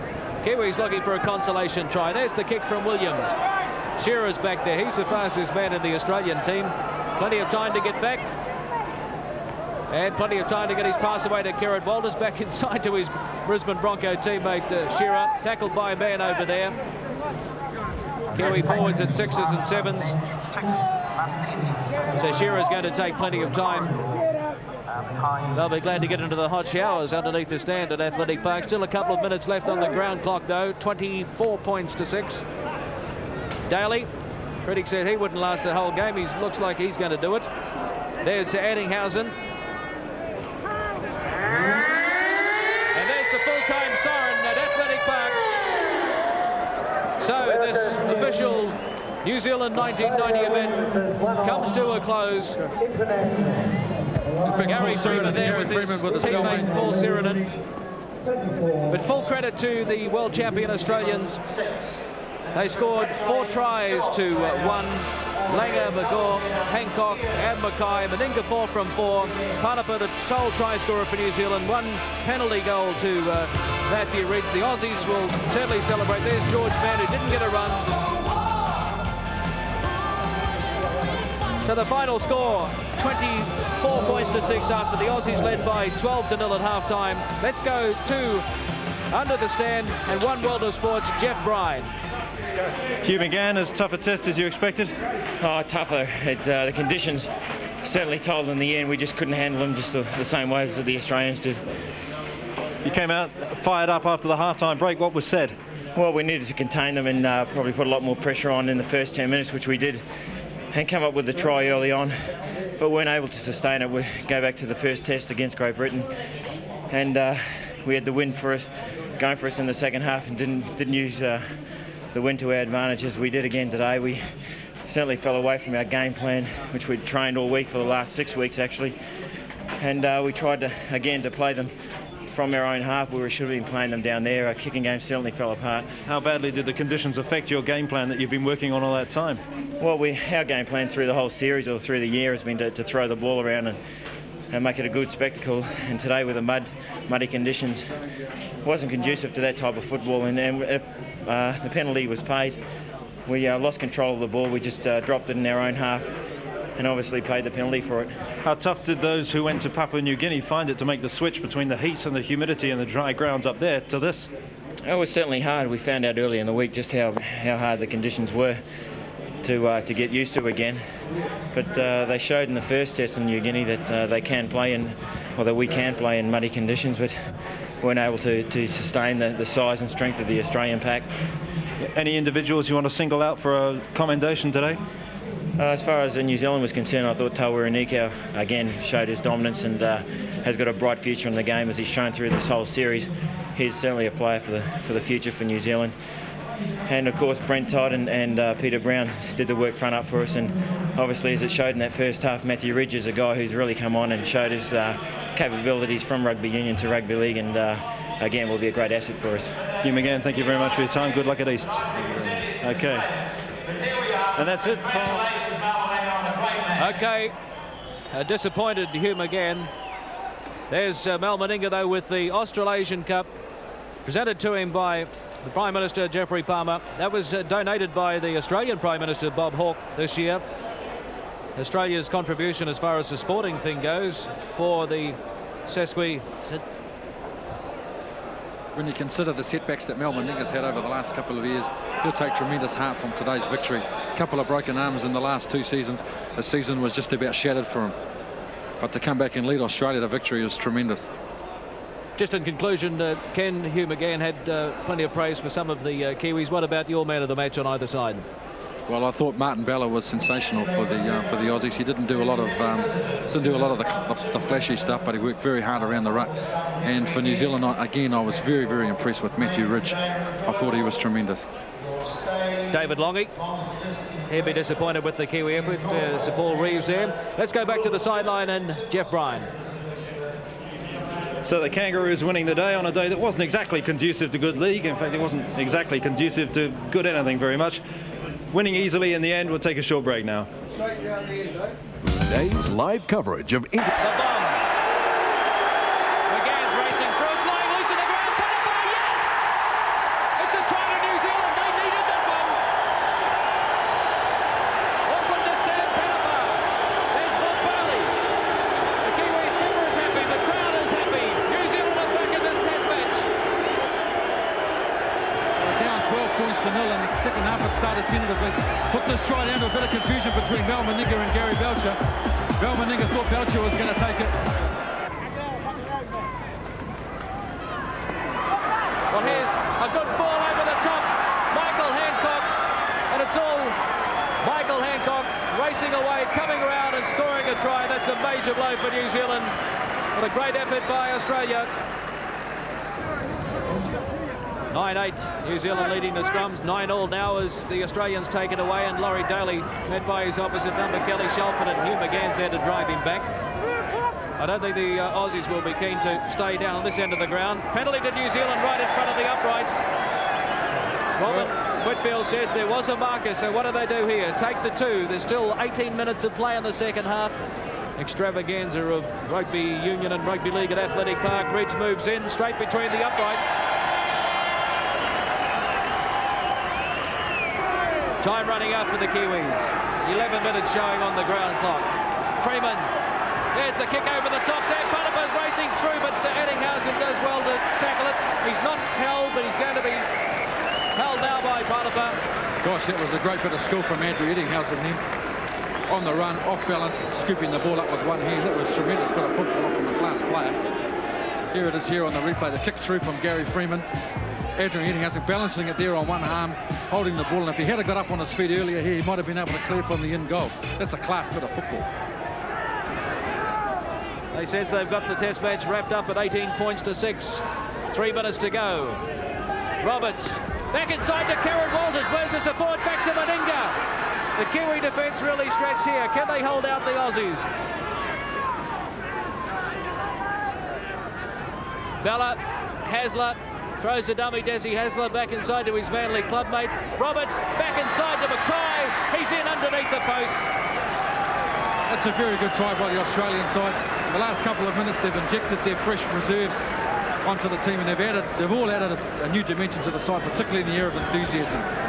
Kiwis looking for a consolation try. There's the kick from Williams. Shearer's back there. He's the fastest man in the Australian team. Plenty of time to get back. And plenty of time to get his pass away to Kerrod Walters. Back inside to his Brisbane Bronco teammate Shearer. Tackled by a man over there. Kiwi forwards at 6s and 7s. So Shearer's going to take plenty of time. They'll be glad to get into the hot showers underneath the stand at Athletic Park. Still a couple of minutes left on the ground clock, though. 24 points to 6. Daly, critics said he wouldn't last the whole game. He looks like he's going to do it. There's Addinghausen. And there's the full-time siren at Athletic Park. So this official New Zealand 1990 event comes to a close. Gary Freeman there with his teammate Paul Surinan. But full credit to the world champion Australians. They scored 4 tries to 1. Langer, McGaw, Hancock and Mackay. Meninga 4 from 4. Panapa, the sole try scorer for New Zealand. 1 penalty goal to Matthew Ridge. The Aussies will certainly celebrate. There's George Mann, who didn't get a run. So the final score, 24 points to 6 after the Aussies led by 12-0 at half-time. Let's go to under the stand and One World of Sports, Jeff Bryan. Hugh McGann, as tough a test as you expected? Oh, tougher. The conditions certainly told in the end. We just couldn't handle them just the same way as the Australians did. You came out fired up after the half-time break. What was said? Well, we needed to contain them and probably put a lot more pressure on in the first 10 minutes, which we did, and come up with the try early on, but weren't able to sustain it. We go back to the first test against Great Britain, and we had the win for us, going for us in the second half, and didn't use the win to our advantage as we did again today. We certainly fell away from our game plan, which we'd trained all week for the last 6 weeks actually, and we tried to play them from our own half. We should have been playing them down there. Our kicking game certainly fell apart. How badly did the conditions affect your game plan that you've been working on all that time? Well, our game plan through the whole series or through the year has been to throw the ball around and make it a good spectacle. And today, with the muddy conditions, wasn't conducive to that type of football, and the penalty was paid. We lost control of the ball. We just dropped it in our own half and obviously paid the penalty for it. How tough did those who went to Papua New Guinea find it to make the switch between the heat and the humidity and the dry grounds up there to this? It was certainly hard. We found out early in the week just how hard the conditions were to get used to again. But they showed in the first test in New Guinea that they can play in, or that we can play in muddy conditions, but weren't able to sustain the size and strength of the Australian pack. Any individuals you want to single out for a commendation today? As far as New Zealand was concerned, I thought Tawera Nikau again showed his dominance and has got a bright future in the game, as he's shown through this whole series. He's certainly a player for the future for New Zealand. And of course Brent Todd and Peter Brown did the work front up for us, and obviously, as it showed in that first half, Matthew Ridge is a guy who's really come on and showed his capabilities from rugby union to rugby league, and again will be a great asset for us. Hugh McGann, thank you very much for your time. Good luck at East. Okay. And that's it. Okay, a disappointed Hugh McGann. There's Mal Meninga, though, with the Australasian Cup presented to him by the Prime Minister, Geoffrey Palmer. That was donated by the Australian Prime Minister, Bob Hawke, this year. Australia's contribution as far as the sporting thing goes for the Sesqui. When you consider the setbacks that Mal Meninga's had over the last couple of years, he'll take tremendous heart from today's victory. A couple of broken arms in the last 2 seasons. The season was just about shattered for him. But to come back and lead Australia to victory is tremendous. Just in conclusion, Ken, Hugh McGann had plenty of praise for some of the Kiwis. What about your man of the match on either side? Well, I thought Martin Bella was sensational for the Aussies. He didn't do a lot of the flashy stuff, but he worked very hard around the ruck. And for New Zealand, again, I was very, very impressed with Matthew Ridge. I thought he was tremendous. David Longy, he'll be disappointed with the Kiwi effort. Sir Paul Reeves there. Let's go back to the sideline and Jeff Bryan. So the Kangaroos winning the day on a day that wasn't exactly conducive to good league. In fact, it wasn't exactly conducive to good anything very much. Winning easily in the end. We'll take a short break now. Today's live coverage of England. McGann's racing through, it's lying loose in the ground. Panama, yes! It's a try to New Zealand. They needed that one. Auckland to Sam Panama. There's Bob Bailey. The Kiwi skipper is happy. The crowd is happy. New Zealand are back in this test match. Down 12 points to 0 in the second half. It started tentatively. Put this try down to a bit of confusion between Mal Meninga and Gary Belcher. Mal Meninga thought Belcher was going to take it. Well, here's a good ball over the top. Michael Hancock. And it's all Michael Hancock racing away, coming around and scoring a try. That's a major blow for New Zealand. What a great effort by Australia. 9-8, New Zealand leading the scrums. 9-all now as the Australians take it away, and Laurie Daly met by his opposite number, Kelly Shelford, and Hugh McGann's there to drive him back. I don't think the Aussies will be keen to stay down on this end of the ground. Penalty to New Zealand right in front of the uprights. Robert Whitfield says there was a marker, so what do they do here? Take the 2. There's still 18 minutes of play in the second half. Extravaganza of rugby union and rugby league at Athletic Park. Ridge moves in straight between the uprights. Time running out for the Kiwis. 11 minutes showing on the ground clock. Freeman, there's the kick over the top. Sam Panapa's racing through, but Eddinghausen does well to tackle it. He's not held, but he's going to be held now by Panapa. Gosh, that was a great bit of skill from Andrew Eddinghausen then. On the run, off balance, scooping the ball up with one hand. That was tremendous bit of football from a class player. Here it is here on the replay. The kick through from Gary Freeman. Adrian Eddinghausen balancing it there on one arm, holding the ball, and if he had got up on his feet earlier here, he might have been able to clear from the in goal. That's a class bit of football. They sense they've got the test match wrapped up at 18 points to 6. 3 minutes to go. Roberts back inside to Karen Walters. Where's the support? Back to Meninga. The Kiwi defence really stretched here. Can they hold out the Aussies? Bella, Hasler throws the dummy. Desi Hasler back inside to his Manly clubmate. Roberts back inside to Mackay. He's in underneath the post. That's a very good try by the Australian side. In the last couple of minutes, they've injected their fresh reserves onto the team, and they've all added a new dimension to the side, particularly in the area of enthusiasm.